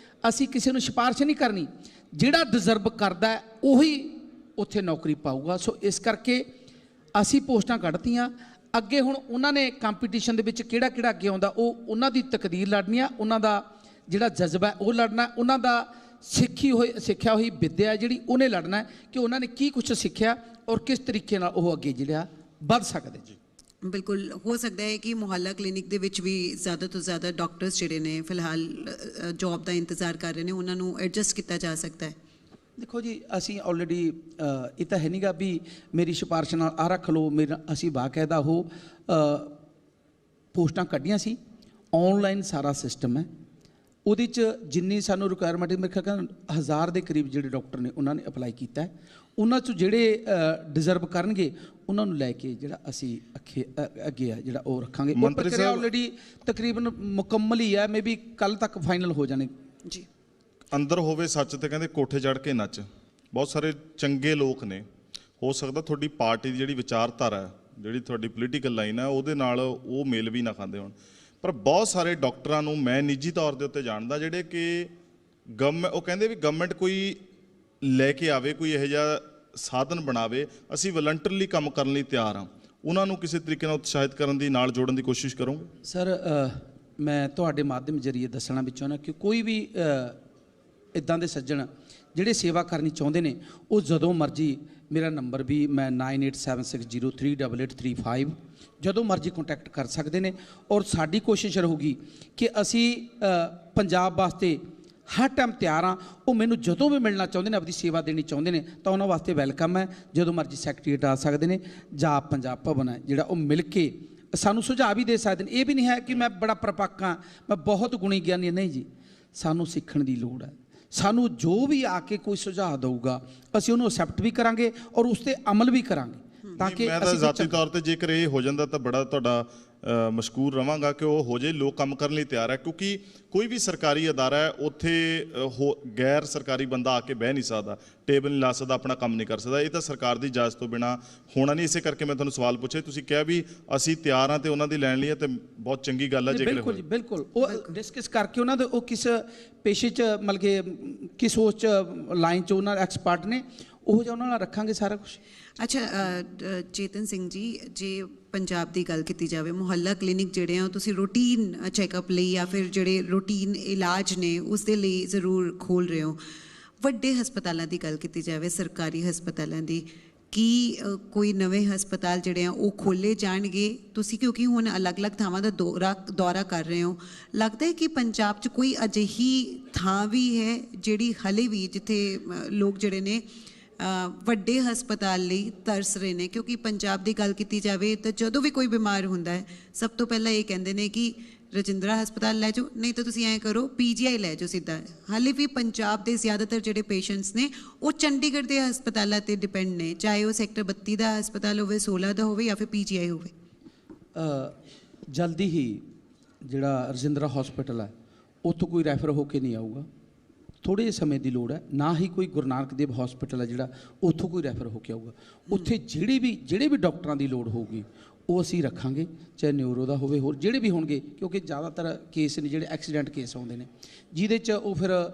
ਅਸੀਂ ਕਿਸੇ ਨੂੰ ਸਿਫਾਰਿਸ਼ ਨਹੀਂ ਕਰਨੀ, ਜਿਹੜਾ ਡਿਜ਼ਰਵ ਕਰਦਾ ਹੈ ਉਹੀ ਉੱਥੇ ਨੌਕਰੀ ਪਾਊਗਾ। ਸੋ ਇਸ ਕਰਕੇ ਅਸੀਂ ਪੋਸਟਾਂ ਕੱਢਤੀਆਂ। ਅੱਗੇ ਹੁਣ ਉਹਨਾਂ ਨੇ ਕੰਪੀਟੀਸ਼ਨ ਦੇ ਵਿੱਚ ਕਿਹੜਾ ਅੱਗੇ ਆਉਂਦਾ, ਉਹ ਉਹਨਾਂ ਦੀ ਤਕਦੀਰ ਲੜਨੀ ਆ, ਉਹਨਾਂ ਦਾ ਜਿਹੜਾ ਜਜ਼ਬਾ ਉਹ ਲੜਨਾ, ਉਹਨਾਂ ਦਾ ਸਿੱਖਿਆ ਹੋਈ ਵਿੱਦਿਆ ਜਿਹੜੀ ਉਹਨੇ ਲੜਨਾ ਕਿ ਉਹਨਾਂ ਨੇ ਕੀ ਕੁਝ ਸਿੱਖਿਆ ਔਰ ਕਿਸ ਤਰੀਕੇ ਨਾਲ ਉਹ ਅੱਗੇ ਜਿਹੜਾ ਵੱਧ ਸਕਦੇ। ਜੀ ਬਿਲਕੁਲ ਹੋ ਸਕਦਾ ਹੈ ਕਿ ਮੁਹੱਲਾ ਕਲੀਨਿਕ ਦੇ ਵਿੱਚ ਵੀ ਜ਼ਿਆਦਾ ਤੋਂ ਜ਼ਿਆਦਾ ਡਾਕਟਰਸ ਜਿਹੜੇ ਨੇ ਫਿਲਹਾਲ ਜੌਬ ਦਾ ਇੰਤਜ਼ਾਰ ਕਰ ਰਹੇ ਨੇ, ਉਹਨਾਂ ਨੂੰ ਐਡਜਸਟ ਕੀਤਾ ਜਾ ਸਕਦਾ ਹੈ। ਦੇਖੋ ਜੀ, ਅਸੀਂ ਆਲਰੇਡੀ ਇਹ ਤਾਂ ਹੈ ਨਹੀਂਗਾ ਵੀ ਮੇਰੀ ਸਿਫਾਰਿਸ਼ ਨਾਲ ਆ ਰੱਖ ਲਓ, ਅਸੀਂ ਬਾਕਾਇਦਾ ਉਹ ਪੋਸਟਾਂ ਕੱਢੀਆਂ ਸੀ। ਆਨਲਾਈਨ ਸਾਰਾ ਸਿਸਟਮ ਹੈ, ਉਹਦੇ 'ਚ ਜਿੰਨੀ ਸਾਨੂੰ ਰਿਕੁਆਇਰਮੈਂਟ ਮੇਰੇ ਖਿਆਲ 1000 ਦੇ ਕਰੀਬ ਜਿਹੜੇ ਡਾਕਟਰ ਨੇ ਉਹਨਾਂ ਨੇ ਅਪਲਾਈ ਕੀਤਾ ਹੈ। ਉਹਨਾਂ 'ਚੋਂ ਜਿਹੜੇ ਡਿਜ਼ਰਵ ਕਰਨਗੇ ਉਹਨਾਂ ਨੂੰ ਲੈ ਕੇ ਜਿਹੜਾ ਅਸੀਂ ਅੱਗੇ ਆ ਜਿਹੜਾ ਉਹ ਰੱਖਾਂਗੇ। ਉਹ ਪ੍ਰਕਿਰਿਆ ਆਲਰੇਡੀ ਤਕਰੀਬਨ ਮੁਕੰਮਲ ਹੀ ਹੈ, ਮੇਬੀ ਕੱਲ ਤੱਕ ਫਾਈਨਲ ਹੋ ਜਾਣੇ ਜੀ। ਅੰਦਰ ਹੋਵੇ ਸੱਚ ਤੇ ਕਹਿੰਦੇ ਕੋਠੇ ਚੜ੍ਹ ਕੇ ਨੱਚ। ਬਹੁਤ ਸਾਰੇ ਚੰਗੇ ਲੋਕ ਨੇ, ਹੋ ਸਕਦਾ ਤੁਹਾਡੀ ਪਾਰਟੀ ਦੀ ਜਿਹੜੀ ਵਿਚਾਰਧਾਰਾ ਹੈ, ਜਿਹੜੀ ਤੁਹਾਡੀ ਪੋਲੀਟੀਕਲ ਲਾਈਨ ਹੈ, ਉਹਦੇ ਨਾਲ ਉਹ ਮੇਲ ਵੀ ਨਾ ਖਾਂਦੇ ਹੋਣ। ਪਰ ਬਹੁਤ ਸਾਰੇ ਡਾਕਟਰਾਂ ਨੂੰ ਮੈਂ ਨਿੱਜੀ ਤੌਰ ਦੇ ਉੱਤੇ ਜਾਣਦਾ ਜਿਹੜੇ ਕਿ ਉਹ ਕਹਿੰਦੇ ਵੀ ਗਵਰਨਮੈਂਟ ਕੋਈ ਲੈ ਕੇ ਆਵੇ, ਕੋਈ ਇਹੋ ਜਿਹਾ ਸਾਧਨ ਬਣਾਵੇ, ਅਸੀਂ ਵਲੰਟਰਲੀ ਕੰਮ ਕਰਨ ਲਈ ਤਿਆਰ ਹਾਂ। ਉਹਨਾਂ ਨੂੰ ਕਿਸੇ ਤਰੀਕੇ ਨਾਲ ਉਤਸ਼ਾਹਿਤ ਕਰਨ ਦੀ, ਨਾਲ ਜੋੜਨ ਦੀ ਕੋਸ਼ਿਸ਼ ਕਰੋਗੇ? ਸਰ, ਮੈਂ ਤੁਹਾਡੇ ਮਾਧਿਅਮ ਜ਼ਰੀਏ ਦੱਸਣਾ ਵੀ ਚਾਹੁੰਦਾ ਕਿ ਕੋਈ ਵੀ ਇੱਦਾਂ ਦੇ ਸੱਜਣ ਜਿਹੜੇ ਸੇਵਾ ਕਰਨੀ ਚਾਹੁੰਦੇ ਨੇ ਉਹ ਜਦੋਂ ਮਰਜ਼ੀ, ਮੇਰਾ ਨੰਬਰ ਵੀ ਮੈਂ 9876038835, ਜਦੋਂ ਮਰਜ਼ੀ ਕੰਟੈਕਟ ਕਰ ਸਕਦੇ ਨੇ। ਔਰ ਸਾਡੀ ਕੋਸ਼ਿਸ਼ ਰਹੂਗੀ ਕਿ ਅਸੀਂ ਪੰਜਾਬ ਵਾਸਤੇ ਹਰ ਟਾਈਮ ਤਿਆਰ ਹਾਂ। ਉਹ ਮੈਨੂੰ ਜਦੋਂ ਵੀ ਮਿਲਣਾ ਚਾਹੁੰਦੇ ਨੇ, ਆਪਣੀ ਸੇਵਾ ਦੇਣੀ ਚਾਹੁੰਦੇ ਨੇ, ਤਾਂ ਉਹਨਾਂ ਵਾਸਤੇ ਵੈਲਕਮ ਹੈ। ਜਦੋਂ ਮਰਜ਼ੀ ਸੈਕਟਰੀਏਟ ਆ ਸਕਦੇ ਨੇ ਜਾਂ ਪੰਜਾਬ ਭਵਨ ਹੈ ਜਿਹੜਾ, ਉਹ ਮਿਲ ਕੇ ਸਾਨੂੰ ਸੁਝਾਅ ਵੀ ਦੇ ਸਕਦੇ ਨੇ। ਇਹ ਵੀ ਨਹੀਂ ਹੈ ਕਿ ਮੈਂ ਬੜਾ ਪ੍ਰਪੱਕ ਹਾਂ, ਮੈਂ ਬਹੁਤ ਗੁਣੀ ਗਿਆਨੀ, ਨਹੀਂ ਜੀ। ਸਾਨੂੰ ਸਿੱਖਣ ਦੀ ਲੋੜ ਹੈ। ਸਾਨੂੰ ਜੋ ਵੀ ਆ ਕੇ ਕੋਈ ਸੁਝਾਅ ਦਊਗਾ ਅਸੀਂ ਉਹਨੂੰ ਅਸੈਪਟ ਵੀ ਕਰਾਂਗੇ ਔਰ ਉਸ 'ਤੇ ਅਮਲ ਵੀ ਕਰਾਂਗੇ, ਤਾਂ ਕਿ ਮੈਂ ਤਾਂ ਜ਼ਾਤੀ ਤੌਰ ਤੇ ਜੇਕਰ ਇਹ ਹੋ ਜਾਂਦਾ ਤਾਂ ਬੜਾ ਤੁਹਾਡਾ ਮਸ਼ਕੂਰ ਰਵਾਂਗਾ ਕਿ ਉਹ ਹੋ ਜੇ। ਲੋਕ ਕੰਮ ਕਰਨ ਲਈ ਤਿਆਰ ਹੈ, ਕਿਉਂਕਿ ਕੋਈ ਵੀ ਸਰਕਾਰੀ ਅਦਾਰਾ ਹੈ ਉੱਥੇ ਗੈਰ ਸਰਕਾਰੀ ਬੰਦਾ ਆ ਕੇ ਬਹਿ ਨਹੀਂ ਸਕਦਾ, ਟੇਬਲ ਨਹੀਂ ਲਾ ਸਕਦਾ, ਆਪਣਾ ਕੰਮ ਨਹੀਂ ਕਰ ਸਕਦਾ। ਇਹ ਤਾਂ ਸਰਕਾਰ ਦੀ ਇਜਾਜ਼ਤ ਤੋਂ ਬਿਨਾਂ ਹੋਣਾ ਨਹੀਂ। ਇਸੇ ਕਰਕੇ ਮੈਂ ਤੁਹਾਨੂੰ ਸਵਾਲ ਪੁੱਛਿਆ, ਤੁਸੀਂ ਕਿਹਾ ਵੀ ਅਸੀਂ ਤਿਆਰ ਹਾਂ ਤੇ ਉਹਨਾਂ ਦੀ ਲੈਣ ਲਈ ਹੈ, ਤੇ ਬਹੁਤ ਚੰਗੀ ਗੱਲ ਹੈ ਜੇਕਰ ਬਿਲਕੁਲ ਜੀ, ਬਿਲਕੁਲ। ਉਹ ਡਿਸਕਸ ਕਰਕੇ ਉਹਨਾਂ ਦੇ ਉਹ ਕਿਸ ਪੇਸ਼ੇ 'ਚ ਮਤਲਬ ਕਿ ਕਿਸ ਉਸ 'ਚ ਲਾਈਨ 'ਚ ਉਹਨਾਂ ਐਕਸਪਰਟ ਨੇ, ਉਹ ਜਿਹਾ ਉਹਨਾਂ ਨਾਲ ਰੱਖਾਂਗੇ ਸਾਰਾ ਕੁਝ। ਅੱਛਾ ਚੇਤਨ ਸਿੰਘ ਜੀ, ਜੇ ਪੰਜਾਬ ਦੀ ਗੱਲ ਕੀਤੀ ਜਾਵੇ, ਮੁਹੱਲਾ ਕਲੀਨਿਕ ਜਿਹੜੇ ਆ ਤੁਸੀਂ ਰੂਟੀਨ ਚੈੱਕਅਪ ਲਈ ਜਾਂ ਫਿਰ ਜਿਹੜੇ ਰੂਟੀਨ ਇਲਾਜ ਨੇ ਉਸ ਦੇ ਲਈ ਜ਼ਰੂਰ ਖੋਲ੍ਹ ਰਹੇ ਹੋ। ਵੱਡੇ ਹਸਪਤਾਲਾਂ ਦੀ ਗੱਲ ਕੀਤੀ ਜਾਵੇ, ਸਰਕਾਰੀ ਹਸਪਤਾਲਾਂ ਦੀ, ਕੀ ਕੋਈ ਨਵੇਂ ਹਸਪਤਾਲ ਜਿਹੜੇ ਆ ਉਹ ਖੋਲ੍ਹੇ ਜਾਣਗੇ? ਤੁਸੀਂ ਕਿਉਂਕਿ ਹੁਣ ਅਲੱਗ-ਅਲੱਗ ਥਾਵਾਂ ਦਾ ਦੌਰਾ ਕਰ ਰਹੇ ਹੋ, ਲੱਗਦਾ ਹੈ ਕਿ ਪੰਜਾਬ 'ਚ ਕੋਈ ਅਜਿਹੀ ਥਾਂ ਵੀ ਹੈ ਜਿਹੜੀ ਹਲੇ ਵੀ ਜਿੱਥੇ ਲੋਕ ਜਿਹੜੇ ਨੇ ਵੱਡੇ ਹਸਪਤਾਲ ਲਈ ਤਰਸ ਰਹੇ ਨੇ? ਕਿਉਂਕਿ ਪੰਜਾਬ ਦੀ ਗੱਲ ਕੀਤੀ ਜਾਵੇ ਤਾਂ ਜਦੋਂ ਵੀ ਕੋਈ ਬਿਮਾਰ ਹੁੰਦਾ ਹੈ ਸਭ ਤੋਂ ਪਹਿਲਾਂ ਇਹ ਕਹਿੰਦੇ ਨੇ ਕਿ ਰਜਿੰਦਰਾ ਹਸਪਤਾਲ ਲੈ ਜਾਓ, ਨਹੀਂ ਤਾਂ ਤੁਸੀਂ ਐਂ ਕਰੋ PGI ਲੈ ਜਾਓ ਸਿੱਧਾ। ਹਾਲੇ ਵੀ ਪੰਜਾਬ ਦੇ ਜ਼ਿਆਦਾਤਰ ਜਿਹੜੇ ਪੇਸ਼ੈਂਟਸ ਨੇ ਉਹ ਚੰਡੀਗੜ੍ਹ ਦੇ ਹਸਪਤਾਲਾਂ 'ਤੇ ਡਿਪੈਂਡ ਨੇ, ਚਾਹੇ ਉਹ ਸੈਕਟਰ 32 ਦਾ ਹਸਪਤਾਲ ਹੋਵੇ, 16 ਦਾ ਹੋਵੇ ਜਾਂ ਫਿਰ PGI ਹੋਵੇ। ਜਲਦੀ ਹੀ ਜਿਹੜਾ ਰਜਿੰਦਰਾ ਹਸਪਤਾਲ ਹੈ ਉੱਥੋਂ ਕੋਈ ਰੈਫਰ ਹੋ ਕੇ ਨਹੀਂ ਆਊਗਾ, ਥੋੜ੍ਹੇ ਜਿਹੇ ਸਮੇਂ ਦੀ ਲੋੜ ਹੈ। ਨਾ ਹੀ ਕੋਈ ਗੁਰੂ ਨਾਨਕ ਦੇਵ ਹਸਪਤਾਲ ਹੈ ਜਿਹੜਾ ਉੱਥੋਂ ਕੋਈ ਰੈਫਰ ਹੋ ਕੇ ਆਊਗਾ। ਉੱਥੇ ਜਿਹੜੇ ਵੀ ਡਾਕਟਰਾਂ ਦੀ ਲੋੜ ਹੋਊਗੀ ਉਹ ਅਸੀਂ ਰੱਖਾਂਗੇ, ਚਾਹੇ ਨਿਊਰੋ ਦਾ ਹੋਵੇ, ਹੋਰ ਜਿਹੜੇ ਵੀ ਹੋਣਗੇ, ਕਿਉਂਕਿ ਜ਼ਿਆਦਾਤਰ ਕੇਸ ਨੇ ਜਿਹੜੇ ਐਕਸੀਡੈਂਟ ਕੇਸ ਆਉਂਦੇ ਨੇ, ਜਿਹਦੇ 'ਚ ਉਹ ਫਿਰ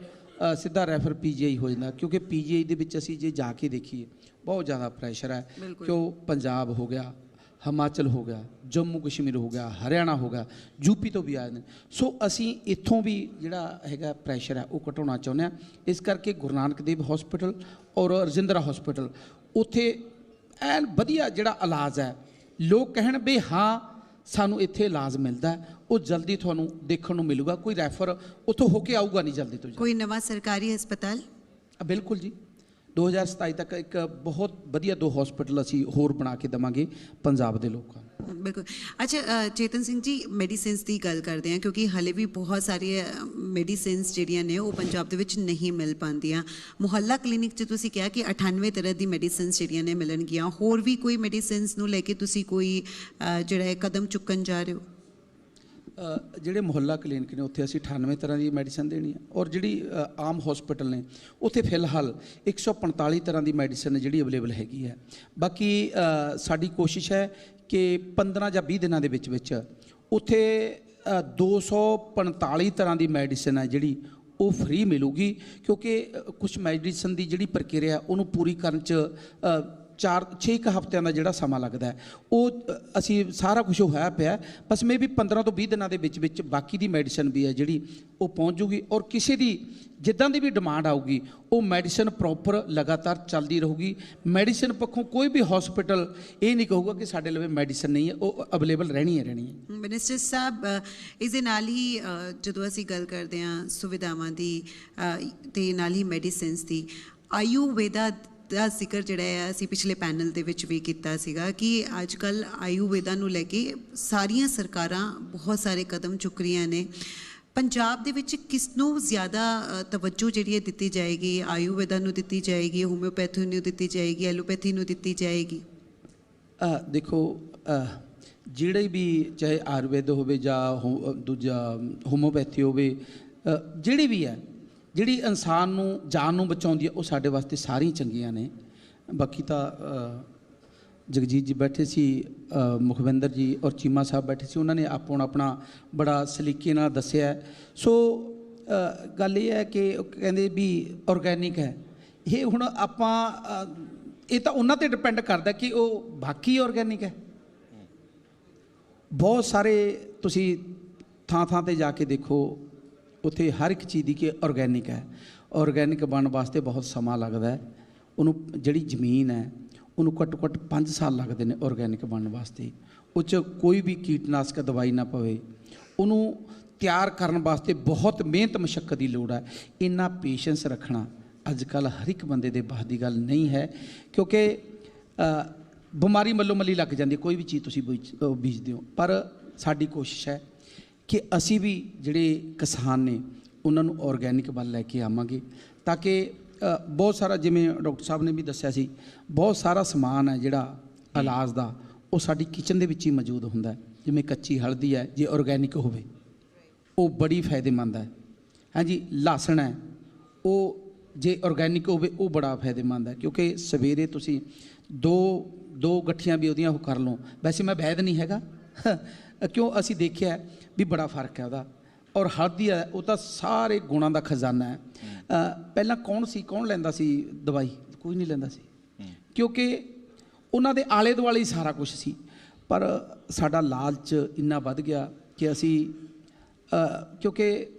ਸਿੱਧਾ ਰੈਫਰ PGI ਹੋ ਜਾਂਦਾ। ਕਿਉਂਕਿ PGI ਦੇ ਵਿੱਚ ਅਸੀਂ ਜੇ ਜਾ ਕੇ ਦੇਖੀਏ ਬਹੁਤ ਜ਼ਿਆਦਾ ਪ੍ਰੈਸ਼ਰ ਹੈ, ਕਿਉਂ ਪੰਜਾਬ ਹੋ ਗਿਆ, ਹਿਮਾਚਲ ਹੋ ਗਿਆ, ਜੰਮੂ ਕਸ਼ਮੀਰ ਹੋ ਗਿਆ, ਹਰਿਆਣਾ ਹੋ ਗਿਆ, ਯੂਪੀ ਤੋਂ ਵੀ ਆਏ ਨੇ। ਸੋ ਅਸੀਂ ਇੱਥੋਂ ਵੀ ਜਿਹੜਾ ਹੈਗਾ ਪ੍ਰੈਸ਼ਰ ਹੈ ਉਹ ਘਟਾਉਣਾ ਚਾਹੁੰਦੇ ਹਾਂ। ਇਸ ਕਰਕੇ ਗੁਰੂ ਨਾਨਕ ਦੇਵ ਹਸਪੀਟਲ ਔਰ ਰਜਿੰਦਰਾ ਹਸਪੀਟਲ, ਉੱਥੇ ਐਨ ਵਧੀਆ ਜਿਹੜਾ ਇਲਾਜ ਹੈ, ਲੋਕ ਕਹਿਣ ਵੀ ਹਾਂ ਸਾਨੂੰ ਇੱਥੇ ਇਲਾਜ ਮਿਲਦਾ, ਉਹ ਜਲਦੀ ਤੁਹਾਨੂੰ ਦੇਖਣ ਨੂੰ ਮਿਲੂਗਾ। ਕੋਈ ਰੈਫਰ ਉੱਥੋਂ ਹੋ ਕੇ ਆਊਗਾ ਨਹੀਂ ਜਲਦੀ ਤੋਂ ਜਲਦੀ। ਕੋਈ ਨਵਾਂ ਸਰਕਾਰੀ ਹਸਪਤਾਲ? ਬਿਲਕੁਲ ਜੀ, 2027 ਤੱਕ ਇੱਕ ਬਹੁਤ ਵਧੀਆ 2 ਹਸਪੀਟਲ ਅਸੀਂ ਹੋਰ ਬਣਾ ਕੇ ਦੇਵਾਂਗੇ ਪੰਜਾਬ ਦੇ ਲੋਕਾਂ ਨੂੰ। ਬਿਲਕੁਲ। ਅੱਛਾ ਚੇਤਨ ਸਿੰਘ ਜੀ, ਮੈਡੀਸਿਨਸ ਦੀ ਗੱਲ ਕਰਦੇ ਹਾਂ, ਕਿਉਂਕਿ ਹਲੇ ਵੀ ਬਹੁਤ ਸਾਰੀਆਂ ਮੈਡੀਸਿਨਸ ਜਿਹੜੀਆਂ ਨੇ ਉਹ ਪੰਜਾਬ ਦੇ ਵਿੱਚ ਨਹੀਂ ਮਿਲ ਪਾਉਂਦੀਆਂ। ਮੁਹੱਲਾ ਕਲੀਨਿਕ 'ਚ ਤੁਸੀਂ ਕਿਹਾ ਕਿ 98 ਤਰ੍ਹਾਂ ਦੀ ਮੈਡੀਸਿਨਸ ਜਿਹੜੀਆਂ ਨੇ ਮਿਲਣਗੀਆਂ। ਹੋਰ ਵੀ ਕੋਈ ਮੈਡੀਸਿਨਸ ਨੂੰ ਲੈ ਕੇ ਤੁਸੀਂ ਕੋਈ ਜਿਹੜਾ ਹੈ ਕਦਮ ਚੁੱਕਣ ਜਾ ਰਹੇ ਹੋ? ਜਿਹੜੇ ਮੁਹੱਲਾ ਕਲੀਨਿਕ ਨੇ ਉੱਥੇ ਅਸੀਂ 98 ਤਰ੍ਹਾਂ ਦੀ ਮੈਡੀਸਨ ਦੇਣੀ ਹੈ, ਔਰ ਜਿਹੜੀ ਆਮ ਹਸਪੀਟਲ ਨੇ ਉੱਥੇ ਫਿਲਹਾਲ 145 ਤਰ੍ਹਾਂ ਦੀ ਮੈਡੀਸਨ ਜਿਹੜੀ ਅਵੇਲੇਬਲ ਹੈਗੀ ਹੈ। ਬਾਕੀ ਸਾਡੀ ਕੋਸ਼ਿਸ਼ ਹੈ ਕਿ 15 ਜਾਂ 20 ਦਿਨਾਂ ਦੇ ਵਿੱਚ ਉੱਥੇ 245 ਤਰ੍ਹਾਂ ਦੀ ਮੈਡੀਸਨ ਹੈ ਜਿਹੜੀ ਉਹ ਫ੍ਰੀ ਮਿਲੂਗੀ, ਕਿਉਂਕਿ ਕੁਝ ਮੈਡੀਸਨ ਦੀ ਜਿਹੜੀ ਪ੍ਰਕਿਰਿਆ ਉਹਨੂੰ ਪੂਰੀ ਕਰਨ 'ਚ 4-6 ਹਫ਼ਤਿਆਂ ਦਾ ਜਿਹੜਾ ਸਮਾਂ ਲੱਗਦਾ ਹੈ, ਉਹ ਅਸੀਂ ਸਾਰਾ ਕੁਝ ਹੋਇਆ ਪਿਆ। ਬਸ ਮੇ ਵੀ 15 ਤੋਂ 20 ਦਿਨਾਂ ਦੇ ਵਿੱਚ ਬਾਕੀ ਦੀ ਮੈਡੀਸਨ ਵੀ ਹੈ ਜਿਹੜੀ ਉਹ ਪਹੁੰਚ ਜੂਗੀ। ਔਰ ਕਿਸੇ ਦੀ ਜਿੱਦਾਂ ਦੀ ਵੀ ਡਿਮਾਂਡ ਆਊਗੀ ਉਹ ਮੈਡੀਸਨ ਪ੍ਰੋਪਰ ਲਗਾਤਾਰ ਚੱਲਦੀ ਰਹੂਗੀ। ਮੈਡੀਸਨ ਪੱਖੋਂ ਕੋਈ ਵੀ ਹਸਪੀਟਲ ਇਹ ਨਹੀਂ ਕਹੂਗਾ ਕਿ ਸਾਡੇ ਲਵੇ ਮੈਡੀਸਨ ਨਹੀਂ ਹੈ, ਉਹ ਅਵੇਲੇਬਲ ਰਹਿਣੀ ਹੈ। ਮਿਨਿਸਟਰ ਸਾਹਿਬ, ਇਸ ਦੇ ਨਾਲ ਹੀ ਜਦੋਂ ਅਸੀਂ ਗੱਲ ਕਰਦੇ ਹਾਂ ਸੁਵਿਧਾਵਾਂ ਦੀ ਅਤੇ ਨਾਲ ਹੀ ਮੈਡੀਸਿਨਸ ਦੀ, ਆਯੁਰਵੇਦਾ ਦਾ ਜ਼ਿਕਰ ਜਿਹੜਾ ਹੈ ਅਸੀਂ ਪਿਛਲੇ ਪੈਨਲ ਦੇ ਵਿੱਚ ਵੀ ਕੀਤਾ ਸੀਗਾ ਕਿ ਅੱਜ ਕੱਲ੍ਹ ਆਯੁਰਵੇਦਾ ਨੂੰ ਲੈ ਕੇ ਸਾਰੀਆਂ ਸਰਕਾਰਾਂ ਬਹੁਤ ਸਾਰੇ ਕਦਮ ਚੁੱਕ ਰਹੀਆਂ ਨੇ। ਪੰਜਾਬ ਦੇ ਵਿੱਚ ਕਿਸ ਨੂੰ ਜ਼ਿਆਦਾ ਤਵੱਜੋ ਜਿਹੜੀ ਹੈ ਦਿੱਤੀ ਜਾਏਗੀ? ਆਯੁਰਵੇਦਾ ਨੂੰ ਦਿੱਤੀ ਜਾਏਗੀ, ਹੋਮਿਓਪੈਥੀ ਨੂੰ ਦਿੱਤੀ ਜਾਏਗੀ, ਐਲੋਪੈਥੀ ਨੂੰ ਦਿੱਤੀ ਜਾਏਗੀ? ਦੇਖੋ, ਜਿਹੜੇ ਵੀ ਚਾਹੇ ਆਯੁਰਵੇਦ ਹੋਵੇ ਜਾਂ ਦੂਜਾ ਹੋਮਿਓਪੈਥੀ ਹੋਵੇ, ਜਿਹੜੀ ਵੀ ਹੈ, ਜਿਹੜੀ ਇਨਸਾਨ ਨੂੰ ਜਾਨ ਨੂੰ ਬਚਾਉਂਦੀ ਹੈ, ਉਹ ਸਾਡੇ ਵਾਸਤੇ ਸਾਰੀਆਂ ਚੰਗੀਆਂ ਨੇ। ਬਾਕੀ ਤਾਂ ਜਗਜੀਤ ਜੀ ਬੈਠੇ ਸੀ, ਮੁਖਵਿੰਦਰ ਜੀ ਔਰ ਚੀਮਾ ਸਾਹਿਬ ਬੈਠੇ ਸੀ, ਉਹਨਾਂ ਨੇ ਆਪਣਾ ਬੜਾ ਸਲੀਕੇ ਨਾਲ ਦੱਸਿਆ। ਸੋ ਗੱਲ ਇਹ ਹੈ ਕਿ ਉਹ ਕਹਿੰਦੇ ਵੀ ਔਰਗੈਨਿਕ ਹੈ। ਇਹ ਹੁਣ ਆਪਾਂ ਇਹ ਤਾਂ ਉਹਨਾਂ 'ਤੇ ਡਿਪੈਂਡ ਕਰਦਾ ਕਿ ਉਹ ਬਾਕੀ ਔਰਗੈਨਿਕ ਹੈ। ਬਹੁਤ ਸਾਰੇ ਤੁਸੀਂ ਥਾਂ ਤੇ ਜਾ ਕੇ ਦੇਖੋ, ਉੱਥੇ ਹਰ ਇੱਕ ਚੀਜ਼ ਦੀ ਕਿ ਔਰਗੈਨਿਕ ਹੈ। ਆਰਗੈਨਿਕ ਬਣਨ ਵਾਸਤੇ ਬਹੁਤ ਸਮਾਂ ਲੱਗਦਾ ਹੈ। ਉਹਨੂੰ ਜਿਹੜੀ ਜ਼ਮੀਨ ਹੈ ਉਹਨੂੰ ਘੱਟੋ ਘੱਟ 5 ਸਾਲ ਲੱਗਦੇ ਨੇ ਆਰਗੈਨਿਕ ਬਣਨ ਵਾਸਤੇ। ਉਹ 'ਚ ਕੋਈ ਵੀ ਕੀਟਨਾਸ਼ਕ ਦਵਾਈ ਨਾ ਪਵੇ, ਉਹਨੂੰ ਤਿਆਰ ਕਰਨ ਵਾਸਤੇ ਬਹੁਤ ਮਿਹਨਤ ਮੁਸ਼ੱਕਤ ਦੀ ਲੋੜ ਹੈ। ਇੰਨਾ ਪੇਸ਼ੈਂਸ ਰੱਖਣਾ ਅੱਜ ਕੱਲ੍ਹ ਹਰ ਇੱਕ ਬੰਦੇ ਦੇ ਬਸ ਦੀ ਗੱਲ ਨਹੀਂ ਹੈ, ਕਿਉਂਕਿ ਬਿਮਾਰੀ ਮੱਲੋ ਮੱਲੀ ਲੱਗ ਜਾਂਦੀ ਕੋਈ ਵੀ ਚੀਜ਼ ਤੁਸੀਂ ਬੀਜਦੇ ਹੋ। ਪਰ ਸਾਡੀ ਕੋਸ਼ਿਸ਼ ਹੈ ਕਿ ਅਸੀਂ ਵੀ ਜਿਹੜੇ ਕਿਸਾਨ ਨੇ ਉਹਨਾਂ ਨੂੰ ਆਰਗੈਨਿਕ ਵੱਲ ਲੈ ਕੇ ਆਵਾਂਗੇ, ਤਾਂ ਕਿ ਬਹੁਤ ਸਾਰਾ, ਜਿਵੇਂ ਡਾਕਟਰ ਸਾਹਿਬ ਨੇ ਵੀ ਦੱਸਿਆ ਸੀ, ਬਹੁਤ ਸਾਰਾ ਸਮਾਨ ਹੈ ਜਿਹੜਾ ਇਲਾਜ ਦਾ ਉਹ ਸਾਡੀ ਕਿਚਨ ਦੇ ਵਿੱਚ ਹੀ ਮੌਜੂਦ ਹੁੰਦਾ ਹੈ। ਜਿਵੇਂ ਕੱਚੀ ਹਲਦੀ ਹੈ, ਜੇ ਆਰਗੈਨਿਕ ਹੋਵੇ ਉਹ ਬੜੀ ਫਾਇਦੇਮੰਦ ਹੈ। ਹਾਂਜੀ, ਲਸਣ ਹੈ ਉਹ ਜੇ ਆਰਗੈਨਿਕ ਹੋਵੇ ਉਹ ਬੜਾ ਫਾਇਦੇਮੰਦ ਹੈ, ਕਿਉਂਕਿ ਸਵੇਰੇ ਤੁਸੀਂ ਦੋ ਗੱਠੀਆਂ ਵੀ ਉਹਦੀਆਂ ਉਹ ਕਰ ਲਓ। ਵੈਸੇ ਮੈਂ ਵੈਦ ਨਹੀਂ ਹੈਗਾ ਕਿਉਂ, ਅਸੀਂ ਦੇਖਿਆ ਵੀ ਬੜਾ ਫਰਕ ਹੈ ਉਹਦਾ। ਔਰ ਹਲਦੀ ਹੈ ਉਹ ਤਾਂ ਸਾਰੇ ਗੁਣਾਂ ਦਾ ਖਜ਼ਾਨਾ ਹੈ। ਪਹਿਲਾਂ ਕੌਣ ਲੈਂਦਾ ਸੀ ਦਵਾਈ? ਕੋਈ ਨਹੀਂ ਲੈਂਦਾ ਸੀ, ਕਿਉਂਕਿ ਉਹਨਾਂ ਦੇ ਆਲੇ ਦੁਆਲੇ ਹੀ ਸਾਰਾ ਕੁਝ ਸੀ। ਪਰ ਸਾਡਾ ਲਾਲਚ ਇੰਨਾ ਵੱਧ ਗਿਆ ਕਿ ਅਸੀਂ ਕਿਉਂਕਿ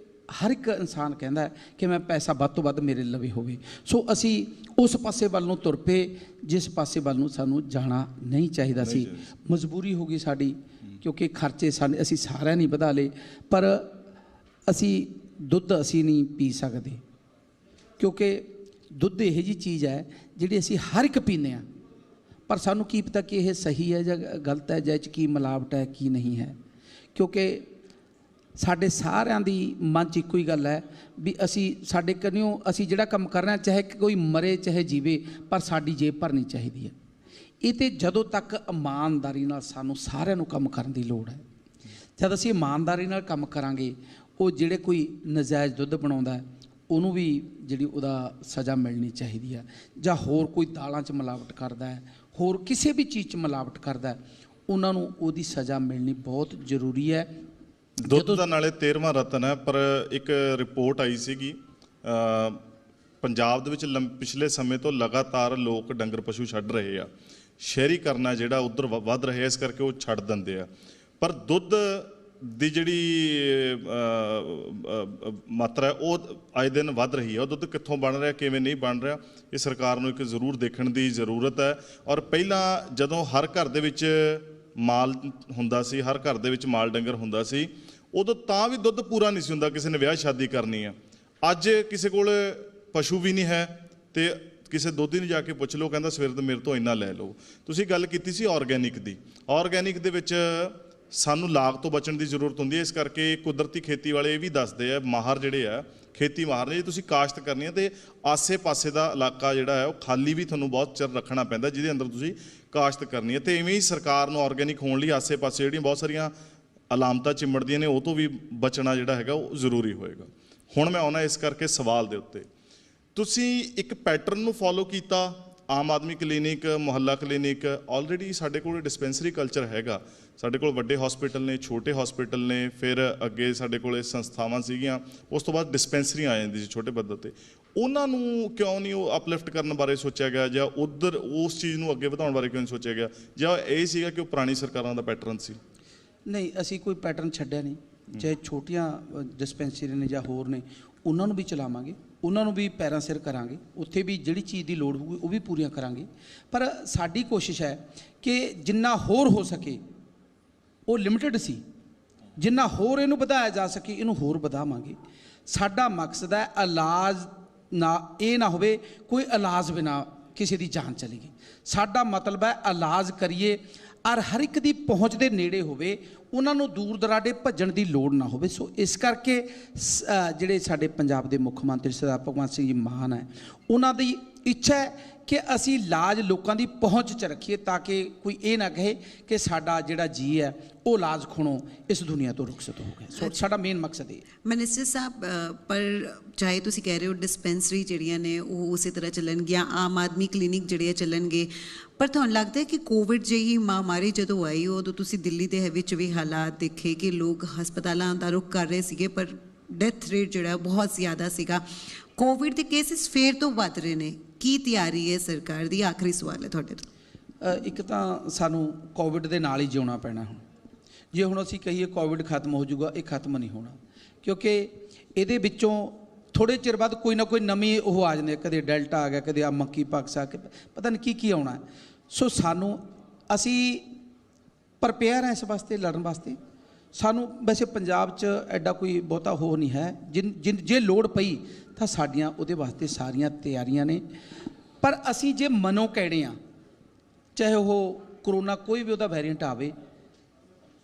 ਹਰ ਇੱਕ ਇਨਸਾਨ ਕਹਿੰਦਾ ਕਿ ਮੈਂ ਪੈਸਾ ਵੱਧ ਤੋਂ ਵੱਧ ਮੇਰੇ ਲਵੇ ਹੋਵੇ, ਸੋ ਅਸੀਂ ਉਸ ਪਾਸੇ ਵੱਲ ਨੂੰ ਤੁਰ ਪਏ ਜਿਸ ਪਾਸੇ ਵੱਲ ਨੂੰ ਸਾਨੂੰ ਜਾਣਾ ਨਹੀਂ ਚਾਹੀਦਾ ਸੀ। ਮਜਬੂਰੀ ਹੋ ਗਈ ਸਾਡੀ, ਕਿਉਂਕਿ ਖਰਚੇ ਅਸੀਂ ਸਾਰਿਆਂ ਨਹੀਂ ਵਧਾ ਲਏ। ਪਰ ਅਸੀਂ ਦੁੱਧ ਅਸੀਂ ਨਹੀਂ ਪੀ ਸਕਦੇ, ਕਿਉਂਕਿ ਦੁੱਧ ਇਹੋ ਜਿਹੀ ਚੀਜ਼ ਹੈ ਜਿਹੜੀ ਅਸੀਂ ਹਰ ਇੱਕ ਪੀਂਦੇ ਹਾਂ, ਪਰ ਸਾਨੂੰ ਕੀ ਪਤਾ ਕਿ ਇਹ ਸਹੀ ਹੈ ਜਾਂ ਗਲਤ ਹੈ, ਜਾਂ ਇਹ 'ਚ ਕੀ ਮਿਲਾਵਟ ਹੈ ਕੀ ਨਹੀਂ ਹੈ। ਕਿਉਂਕਿ ਸਾਡੇ ਸਾਰਿਆਂ ਦੀ ਮਨ 'ਚ ਇੱਕੋ ਹੀ ਗੱਲ ਹੈ ਵੀ ਸਾਡੇ ਕਰਿਓ ਅਸੀਂ ਜਿਹੜਾ ਕੰਮ ਕਰ ਰਹੇ ਹਾਂ, ਚਾਹੇ ਕੋਈ ਮਰੇ ਚਾਹੇ ਜੀਵੇ, ਪਰ ਸਾਡੀ ਜੇਬ ਭਰਨੀ ਚਾਹੀਦੀ ਹੈ। ਇਹ ਤੇ ਜਦੋਂ ਤੱਕ ਇਮਾਨਦਾਰੀ ਨਾਲ ਸਾਨੂੰ ਸਾਰਿਆਂ ਨੂੰ ਕੰਮ ਕਰਨ ਦੀ ਲੋੜ ਹੈ। ਜਦ ਅਸੀਂ ਇਮਾਨਦਾਰੀ ਨਾਲ ਕੰਮ ਕਰਾਂਗੇ, ਉਹ ਜਿਹੜੇ ਕੋਈ ਨਜਾਇਜ਼ ਦੁੱਧ ਬਣਾਉਂਦਾ ਉਹਨੂੰ ਵੀ ਜਿਹੜੀ ਉਹਦਾ ਸਜ਼ਾ ਮਿਲਣੀ ਚਾਹੀਦੀ ਹੈ, ਜਾਂ ਹੋਰ ਕੋਈ ਦਾਲਾਂ 'ਚ ਮਿਲਾਵਟ ਕਰਦਾ ਹੈ, ਹੋਰ ਕਿਸੇ ਵੀ ਚੀਜ਼ 'ਚ ਮਿਲਾਵਟ ਕਰਦਾ, ਉਹਨਾਂ ਨੂੰ ਉਹਦੀ ਸਜ਼ਾ ਮਿਲਣੀ ਬਹੁਤ ਜ਼ਰੂਰੀ ਹੈ। ਦੁੱਧ ਦਾ ਨਾਲੇ 13ਵਾਂ ਰਤਨ ਹੈ। ਪਰ ਇੱਕ ਰਿਪੋਰਟ ਆਈ ਸੀਗੀ ਪੰਜਾਬ ਦੇ ਵਿੱਚ ਪਿਛਲੇ ਸਮੇਂ ਤੋਂ ਲਗਾਤਾਰ ਲੋਕ ਡੰਗਰ ਪਸ਼ੂ ਛੱਡ ਰਹੇ ਆ, ਸ਼ਹਿਰੀਕਰਨ ਜਿਹੜਾ ਉੱਧਰ ਵੱਧ ਰਿਹਾ, ਇਸ ਕਰਕੇ ਉਹ ਛੱਡ ਦਿੰਦੇ ਆ। ਪਰ ਦੁੱਧ ਦੀ ਜਿਹੜੀ ਮਾਤਰਾ ਉਹ ਆਏ ਦਿਨ ਵੱਧ ਰਹੀ ਹੈ। ਉਹ ਦੁੱਧ ਕਿੱਥੋਂ ਬਣ ਰਿਹਾ, ਕਿਵੇਂ ਨਹੀਂ ਬਣ ਰਿਹਾ, ਇਹ ਸਰਕਾਰ ਨੂੰ ਇੱਕ ਜ਼ਰੂਰ ਦੇਖਣ ਦੀ ਜ਼ਰੂਰਤ ਹੈ। ਔਰ ਪਹਿਲਾਂ ਜਦੋਂ ਹਰ ਘਰ ਦੇ ਵਿੱਚ ਮਾਲ ਹੁੰਦਾ ਸੀ, ਹਰ ਘਰ ਦੇ ਵਿੱਚ ਮਾਲ ਡੰਗਰ ਹੁੰਦਾ ਸੀ, ਉਦੋਂ ਤਾਂ ਵੀ ਦੁੱਧ ਪੂਰਾ ਨਹੀਂ ਸੀ ਹੁੰਦਾ। ਕਿਸੇ ਨੇ ਵਿਆਹ ਸ਼ਾਦੀ ਕਰਨੀ ਆ, ਅੱਜ ਕਿਸੇ ਕੋਲ ਪਸ਼ੂ ਵੀ ਨਹੀਂ ਹੈ ਤੇ ਕਿਸੇ ਦੋਧੀ ਨੂੰ ਜਾ ਕੇ ਪੁੱਛ ਲਓ, ਕਹਿੰਦਾ ਸਵੇਰ ਤੋਂ ਮੇਰੇ ਤੋਂ ਇੰਨਾ ਲੈ ਲਓ। ਤੁਸੀਂ ਗੱਲ ਕੀਤੀ ਸੀ ਆਰਗੈਨਿਕ ਦੀ। ਆਰਗੈਨਿਕ ਦੇ ਵਿੱਚ ਸਾਨੂੰ ਲਾਗ ਤੋਂ ਬਚਣ ਦੀ ਜ਼ਰੂਰਤ ਹੁੰਦੀ ਹੈ, ਇਸ ਕਰਕੇ ਕੁਦਰਤੀ ਖੇਤੀ ਵਾਲੇ ਇਹ ਵੀ ਦੱਸਦੇ ਆ, ਮਾਹਰ ਜਿਹੜੇ ਆ ਖੇਤੀ ਮਾਹਰ ਨੇ, ਜੇ ਤੁਸੀਂ ਕਾਸ਼ਤ ਕਰਨੀ ਹੈ ਤੇ ਆਸੇ-ਪਾਸੇ ਦਾ ਇਲਾਕਾ ਜਿਹੜਾ ਹੈ ਉਹ ਖਾਲੀ ਵੀ ਤੁਹਾਨੂੰ ਬਹੁਤ ਚਿਰ ਰੱਖਣਾ ਪੈਂਦਾ, ਜਿਹਦੇ ਅੰਦਰ ਤੁਸੀਂ ਕਾਸ਼ਤ ਕਰਨੀ ਹੈ। ਤੇ ਇਵੇਂ ਹੀ ਸਰਕਾਰ ਨੂੰ ਆਰਗੈਨਿਕ ਹੋਣ ਲਈ ਆਸੇ-ਪਾਸੇ ਜਿਹੜੀਆਂ ਬਹੁਤ ਸਾਰੀਆਂ ਅਲਾਮਤਾਂ ਚਿੰਬੜਦੀਆਂ ਨੇ, ਉਹ ਤੋਂ ਵੀ ਬਚਣਾ ਜਿਹੜਾ ਹੈਗਾ ਉਹ ਜ਼ਰੂਰੀ ਹੋਏਗਾ। ਹੁਣ ਮੈਂ ਆਉਣਾ ਇਸ ਕਰਕੇ ਸਵਾਲ ਦੇ ਉੱਤੇ, ਤੁਸੀਂ ਇੱਕ ਪੈਟਰਨ ਨੂੰ ਫੋਲੋ ਕੀਤਾ। ਆਮ ਆਦਮੀ ਕਲੀਨਿਕ, ਮੁਹੱਲਾ ਕਲੀਨਿਕ, ਆਲਰੇਡੀ ਸਾਡੇ ਕੋਲ ਡਿਸਪੈਂਸਰੀ ਕਲਚਰ ਹੈਗਾ। ਸਾਡੇ ਕੋਲ ਵੱਡੇ ਹਸਪੀਟਲ ਨੇ, ਛੋਟੇ ਹਸਪੀਟਲ ਨੇ, ਫਿਰ ਅੱਗੇ ਸਾਡੇ ਕੋਲ ਸੰਸਥਾਵਾਂ ਸੀਗੀਆਂ, ਉਸ ਤੋਂ ਬਾਅਦ ਡਿਸਪੈਂਸਰੀਆਂ ਆ ਜਾਂਦੀ ਸੀ ਛੋਟੇ ਪੱਧਰ 'ਤੇ। ਉਹਨਾਂ ਨੂੰ ਕਿਉਂ ਨਹੀਂ ਉਹ ਅਪਲਿਫਟ ਕਰਨ ਬਾਰੇ ਸੋਚਿਆ ਗਿਆ, ਜਾਂ ਉੱਧਰ ਉਸ ਚੀਜ਼ ਨੂੰ ਅੱਗੇ ਵਧਾਉਣ ਬਾਰੇ ਕਿਉਂ ਨਹੀਂ ਸੋਚਿਆ ਗਿਆ, ਜਾਂ ਇਹ ਸੀਗਾ ਕਿ ਉਹ ਪੁਰਾਣੀ ਸਰਕਾਰਾਂ ਦਾ ਪੈਟਰਨ ਸੀ? ਨਹੀਂ, ਅਸੀਂ ਕੋਈ ਪੈਟਰਨ ਛੱਡਿਆ ਨਹੀਂ। ਚਾਹੇ ਛੋਟੀਆਂ ਡਿਸਪੈਂਸਰੀ ਨੇ ਜਾਂ ਹੋਰ ਨੇ, ਉਹਨਾਂ ਨੂੰ ਵੀ ਚਲਾਵਾਂਗੇ, ਉਹਨਾਂ ਨੂੰ ਵੀ ਪੈਰਾਂ ਸਿਰ ਕਰਾਂਗੇ, ਉੱਥੇ ਵੀ ਜਿਹੜੀ ਚੀਜ਼ ਦੀ ਲੋੜ ਹੋਊਗੀ ਉਹ ਵੀ ਪੂਰੀਆਂ ਕਰਾਂਗੇ। ਪਰ ਸਾਡੀ ਕੋਸ਼ਿਸ਼ ਹੈ ਕਿ ਜਿੰਨਾ ਹੋਰ ਹੋ ਸਕੇ, ਉਹ ਲਿਮਿਟਡ ਸੀ, ਜਿੰਨਾ ਹੋਰ ਇਹਨੂੰ ਵਧਾਇਆ ਜਾ ਸਕੇ ਇਹਨੂੰ ਹੋਰ ਵਧਾਵਾਂਗੇ। ਸਾਡਾ ਮਕਸਦ ਹੈ ਇਲਾਜ ਇਹ ਨਾ ਹੋਵੇ ਕੋਈ ਇਲਾਜ ਬਿਨਾ ਕਿਸੇ ਦੀ ਜਾਨ ਚਲੀ ਗਈ। ਸਾਡਾ ਮਤਲਬ ਹੈ ਇਲਾਜ ਕਰੀਏ ਔਰ ਹਰ ਇੱਕ ਦੀ ਪਹੁੰਚ ਦੇ ਨੇੜੇ ਹੋਵੇ, ਉਹਨਾਂ ਨੂੰ ਦੂਰ ਦਰਾਡੇ ਭੱਜਣ ਦੀ ਲੋੜ ਨਾ ਹੋਵੇ। ਸੋ ਇਸ ਕਰਕੇ ਜਿਹੜੇ ਸਾਡੇ ਪੰਜਾਬ ਦੇ ਮੁੱਖ ਮੰਤਰੀ ਸਰਦਾਰ ਭਗਵੰਤ ਸਿੰਘ ਜੀ ਮਾਨ ਹੈ, ਉਹਨਾਂ ਦੀ ਇੱਛਾ ਹੈ ਕਿ ਅਸੀਂ ਇਲਾਜ ਲੋਕਾਂ ਦੀ ਪਹੁੰਚ 'ਚ ਰੱਖੀਏ, ਤਾਂ ਕਿ ਕੋਈ ਇਹ ਨਾ ਕਹੇ ਕਿ ਸਾਡਾ ਜਿਹੜਾ ਜੀ ਹੈ ਉਹ ਇਲਾਜ ਖੁਣੋਂ ਇਸ ਦੁਨੀਆ ਤੋਂ ਰੁਖਸਤ ਹੋ ਗਿਆ। ਸੋ ਸਾਡਾ ਮੇਨ ਮਕਸਦ ਇਹ। ਮਿਨਿਸਟਰ ਸਾਹਿਬ, ਪਰ ਚਾਹੇ ਤੁਸੀਂ ਕਹਿ ਰਹੇ ਹੋ ਡਿਸਪੈਂਸਰੀ ਜਿਹੜੀਆਂ ਨੇ ਉਹ ਉਸੇ ਤਰ੍ਹਾਂ ਚੱਲਣਗੀਆਂ, ਆਮ ਆਦਮੀ ਕਲੀਨਿਕ ਜਿਹੜੇ ਚੱਲਣਗੇ, ਪਰ ਤੁਹਾਨੂੰ ਲੱਗਦਾ ਹੈ ਕਿ ਕੋਵਿਡ ਜਿਹੀ ਮਹਾਮਾਰੀ ਜਦੋਂ ਆਈ, ਉਦੋਂ ਤੁਸੀਂ ਦਿੱਲੀ ਦੇ ਵਿੱਚ ਵੀ ਹਾਲਾਤ ਦੇਖੇ ਕਿ ਲੋਕ ਹਸਪਤਾਲਾਂ ਦਾ ਰੁਖ ਕਰ ਰਹੇ ਸੀਗੇ, ਪਰ ਡੈਥ ਰੇਟ ਜਿਹੜਾ ਬਹੁਤ ਜ਼ਿਆਦਾ ਸੀਗਾ। ਕੋਵਿਡ ਦੇ ਕੇਸਿਸ ਫੇਰ ਤੋਂ ਵੱਧ ਰਹੇ ਨੇ, ਕੀ ਤਿਆਰੀ ਹੈ ਸਰਕਾਰ ਦੀ? ਆਖਰੀ ਸਵਾਲ ਹੈ ਤੁਹਾਡੇ ਤੋਂ। ਇੱਕ ਤਾਂ ਸਾਨੂੰ ਕੋਵਿਡ ਦੇ ਨਾਲ ਹੀ ਜਿਉਣਾ ਪੈਣਾ। ਹੁਣ ਜੇ ਹੁਣ ਅਸੀਂ ਕਹੀਏ ਕੋਵਿਡ ਖਤਮ ਹੋ ਜਾਊਗਾ, ਇਹ ਖਤਮ ਨਹੀਂ ਹੋਣਾ, ਕਿਉਂਕਿ ਇਹਦੇ ਵਿੱਚੋਂ ਥੋੜ੍ਹੇ ਚਿਰ ਬਾਅਦ ਕੋਈ ਨਾ ਕੋਈ ਨਵੀਂ ਉਹ ਆ ਜਾਂਦੀ ਹੈ, ਕਦੇ ਡੈਲਟਾ ਆ ਗਿਆ, ਕਦੇ ਆ ਮੱਕੀ ਪਾਕਸ ਆ ਕੇ ਪਤਾ ਨਹੀਂ ਕੀ ਆਉਣਾ ਹੈ। ਸੋ ਸਾਨੂੰ ਅਸੀਂ ਪ੍ਰਪੇਅਰ ਹਾਂ ਇਸ ਵਾਸਤੇ, ਲੜਨ ਵਾਸਤੇ। ਸਾਨੂੰ ਵੈਸੇ ਪੰਜਾਬ 'ਚ ਐਡਾ ਕੋਈ ਬਹੁਤਾ ਉਹ ਨਹੀਂ ਹੈ, ਜੇ ਲੋੜ ਪਈ ਤਾਂ ਸਾਡੀਆਂ ਉਹਦੇ ਵਾਸਤੇ ਸਾਰੀਆਂ ਤਿਆਰੀਆਂ ਨੇ। ਪਰ ਅਸੀਂ ਜੇ ਮਨੋਂ ਕਹਿਣੇ ਆ, ਚਾਹੇ ਉਹ ਕਰੋਨਾ ਕੋਈ ਵੀ ਉਹਦਾ ਵੈਰੀਐਂਟ ਆਵੇ,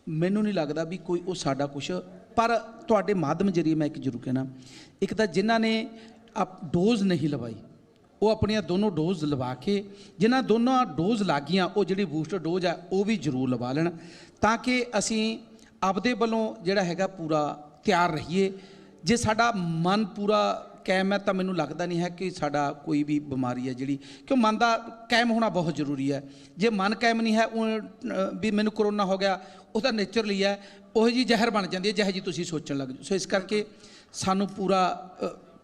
ਮੈਨੂੰ ਨਹੀਂ ਲੱਗਦਾ ਵੀ ਕੋਈ ਉਹ ਸਾਡਾ ਕੁਛ। ਪਰ ਤੁਹਾਡੇ ਮਾਧਿਅਮ ਜਰੀਏ ਮੈਂ ਇੱਕ ਜ਼ਰੂਰ ਕਹਿਣਾ, ਇੱਕ ਤਾਂ ਜਿਨ੍ਹਾਂ ਨੇ ਡੋਜ਼ ਨਹੀਂ ਲਵਾਈ ਉਹ ਆਪਣੀਆਂ ਦੋਨੋਂ ਡੋਜ਼ ਲਵਾ ਕੇ, ਜਿਨ੍ਹਾਂ ਦੋਨੋਂ ਡੋਜ਼ ਲੱਗ ਗਈਆਂ ਉਹ ਜਿਹੜੀ ਬੂਸਟਰ ਡੋਜ਼ ਆ ਉਹ ਵੀ ਜ਼ਰੂਰ ਲਵਾ ਲੈਣ, ਤਾਂ ਕਿ ਅਸੀਂ ਆਪਦੇ ਵੱਲੋਂ ਜਿਹੜਾ ਹੈਗਾ ਪੂਰਾ ਤਿਆਰ ਰਹੀਏ। ਜੇ ਸਾਡਾ ਮਨ ਪੂਰਾ ਕਾਇਮ ਹੈ ਤਾਂ ਮੈਨੂੰ ਲੱਗਦਾ ਨਹੀਂ ਹੈ ਕਿ ਸਾਡਾ ਕੋਈ ਵੀ ਬਿਮਾਰੀ ਹੈ ਜਿਹੜੀ, ਕਿਉਂ ਮਨ ਦਾ ਕਾਇਮ ਹੋਣਾ ਬਹੁਤ ਜ਼ਰੂਰੀ ਹੈ। ਜੇ ਮਨ ਕਾਇਮ ਨਹੀਂ ਹੈ ਵੀ ਮੈਨੂੰ ਕਰੋਨਾ ਹੋ ਗਿਆ, ਉਹਦਾ ਨੇਚਰਲੀ ਹੈ ਉਹ ਜੀ ਜ਼ਹਿਰ ਬਣ ਜਾਂਦੀ ਹੈ ਜਿਹੋ ਜੀ ਤੁਸੀਂ ਸੋਚਣ ਲੱਗ ਜਾਓ। ਸੋ ਇਸ ਕਰਕੇ ਸਾਨੂੰ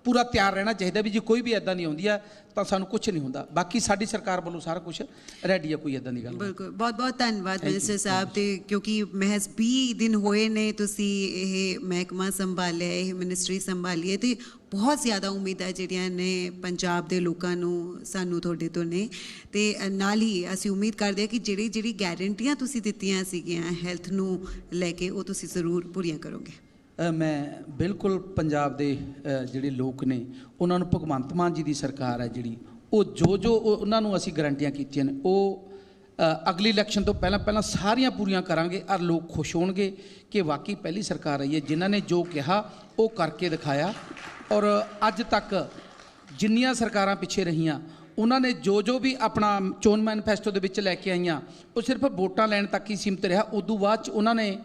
ਪੂਰਾ ਤਿਆਰ ਰਹਿਣਾ ਚਾਹੀਦਾ ਵੀ ਜੇ ਕੋਈ ਵੀ ਇੱਦਾਂ ਦੀ ਆਉਂਦੀ ਹੈ ਤਾਂ ਸਾਨੂੰ ਕੁਝ ਨਹੀਂ ਹੁੰਦਾ। ਬਾਕੀ ਸਾਡੀ ਸਰਕਾਰ ਵੱਲੋਂ ਸਾਰਾ ਕੁਝ ਰੈਡੀ ਹੈ, ਕੋਈ ਇੱਦਾਂ ਦੀ ਗੱਲ ਨਹੀਂ। ਬਿਲਕੁਲ, ਬਹੁਤ ਬਹੁਤ ਧੰਨਵਾਦ ਮਿਨਿਸਟਰ ਸਾਹਿਬ। ਤੇ ਕਿਉਂਕਿ ਮਹਿਜ਼ 20 ਦਿਨ ਹੋਏ ਨੇ ਤੁਸੀਂ ਇਹ ਮਹਿਕਮਾ ਸੰਭਾਲਿਆ, ਇਹ ਮਿਨਿਸਟਰੀ ਸੰਭਾਲੀ ਹੈ, ਤੇ ਬਹੁਤ ਜ਼ਿਆਦਾ ਉਮੀਦਾਂ ਜਿਹੜੀਆਂ ਨੇ ਪੰਜਾਬ ਦੇ ਲੋਕਾਂ ਨੂੰ ਸਾਨੂੰ ਤੁਹਾਡੇ ਤੋਂ ਨੇ। ਤੇ ਨਾਲ ਹੀ ਅਸੀਂ ਉਮੀਦ ਕਰਦੇ ਹਾਂ ਕਿ ਜਿਹੜੀ ਗਾਰੰਟੀਆਂ ਤੁਸੀਂ ਦਿੱਤੀਆਂ ਸੀਗੀਆਂ ਹੈਲਥ ਨੂੰ ਲੈ ਕੇ, ਉਹ ਤੁਸੀਂ ਜ਼ਰੂਰ ਪੂਰੀਆਂ ਕਰੋਗੇ। ਮੈਂ ਬਿਲਕੁਲ ਪੰਜਾਬ ਦੇ ਜਿਹੜੇ ਲੋਕ ਨੇ ਉਹਨਾਂ ਨੂੰ ਭਗਵੰਤ ਮਾਨ ਜੀ ਦੀ ਸਰਕਾਰ ਹੈ ਜਿਹੜੀ, ਉਹ ਜੋ ਉਹਨਾਂ ਨੂੰ ਅਸੀਂ ਗਰੰਟੀਆਂ ਕੀਤੀਆਂ ਨੇ ਉਹ ਅਗਲੀ ਇਲੈਕਸ਼ਨ ਤੋਂ ਪਹਿਲਾਂ ਸਾਰੀਆਂ ਪੂਰੀਆਂ ਕਰਾਂਗੇ। ਔਰ ਲੋਕ ਖੁਸ਼ ਹੋਣਗੇ ਕਿ ਵਾਕਈ ਪਹਿਲੀ ਸਰਕਾਰ ਆਈ ਹੈ ਜਿਨ੍ਹਾਂ ਨੇ ਜੋ ਕਿਹਾ ਉਹ ਕਰਕੇ ਦਿਖਾਇਆ। ਔਰ ਅੱਜ ਤੱਕ ਜਿੰਨੀਆਂ ਸਰਕਾਰਾਂ ਪਿੱਛੇ ਰਹੀਆਂ ਉਹਨਾਂ ਨੇ ਜੋ ਵੀ ਆਪਣਾ ਚੋਣ ਮੈਨੀਫੈਸਟੋ ਦੇ ਵਿੱਚ ਲੈ ਕੇ ਆਈਆਂ ਉਹ ਸਿਰਫ ਵੋਟਾਂ ਲੈਣ ਤੱਕ ਹੀ ਸੀਮਿਤ ਰਿਹਾ। ਉਦੋਂ ਬਾਅਦ 'ਚ ਉਹਨਾਂ ਨੇ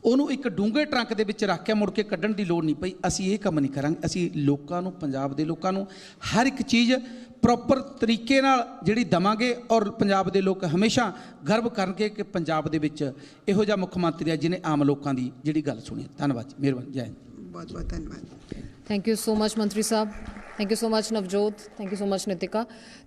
ਉਹਨੂੰ ਇੱਕ ਡੂੰਘੇ ਟਰੰਕ ਦੇ ਵਿੱਚ ਰੱਖ ਕੇ ਮੁੜ ਕੇ ਕੱਢਣ ਦੀ ਲੋੜ ਨਹੀਂ ਪਈ। ਅਸੀਂ ਇਹ ਕੰਮ ਨਹੀਂ ਕਰਾਂਗੇ। ਅਸੀਂ ਲੋਕਾਂ ਨੂੰ, ਪੰਜਾਬ ਦੇ ਲੋਕਾਂ ਨੂੰ ਹਰ ਇੱਕ ਚੀਜ਼ ਪ੍ਰੋਪਰ ਤਰੀਕੇ ਨਾਲ ਜਿਹੜੀ ਦੇਵਾਂਗੇ। ਔਰ ਪੰਜਾਬ ਦੇ ਲੋਕ ਹਮੇਸ਼ਾ ਗਰਵ ਕਰਨਗੇ ਕਿ ਪੰਜਾਬ ਦੇ ਵਿੱਚ ਇਹੋ ਜਿਹਾ ਮੁੱਖ ਮੰਤਰੀ ਹੈ ਜਿਹਨੇ ਆਮ ਲੋਕਾਂ ਦੀ ਜਿਹੜੀ ਗੱਲ ਸੁਣੀ। ਧੰਨਵਾਦ ਜੀ, ਮਿਹਰਬਾਨੀ, ਜੈ ਹਿੰਦ। ਬਹੁਤ ਬਹੁਤ ਧੰਨਵਾਦ। Thank you so much, Mantri Saab. Thank you so much, Navjot. Thank you so much, Nitika.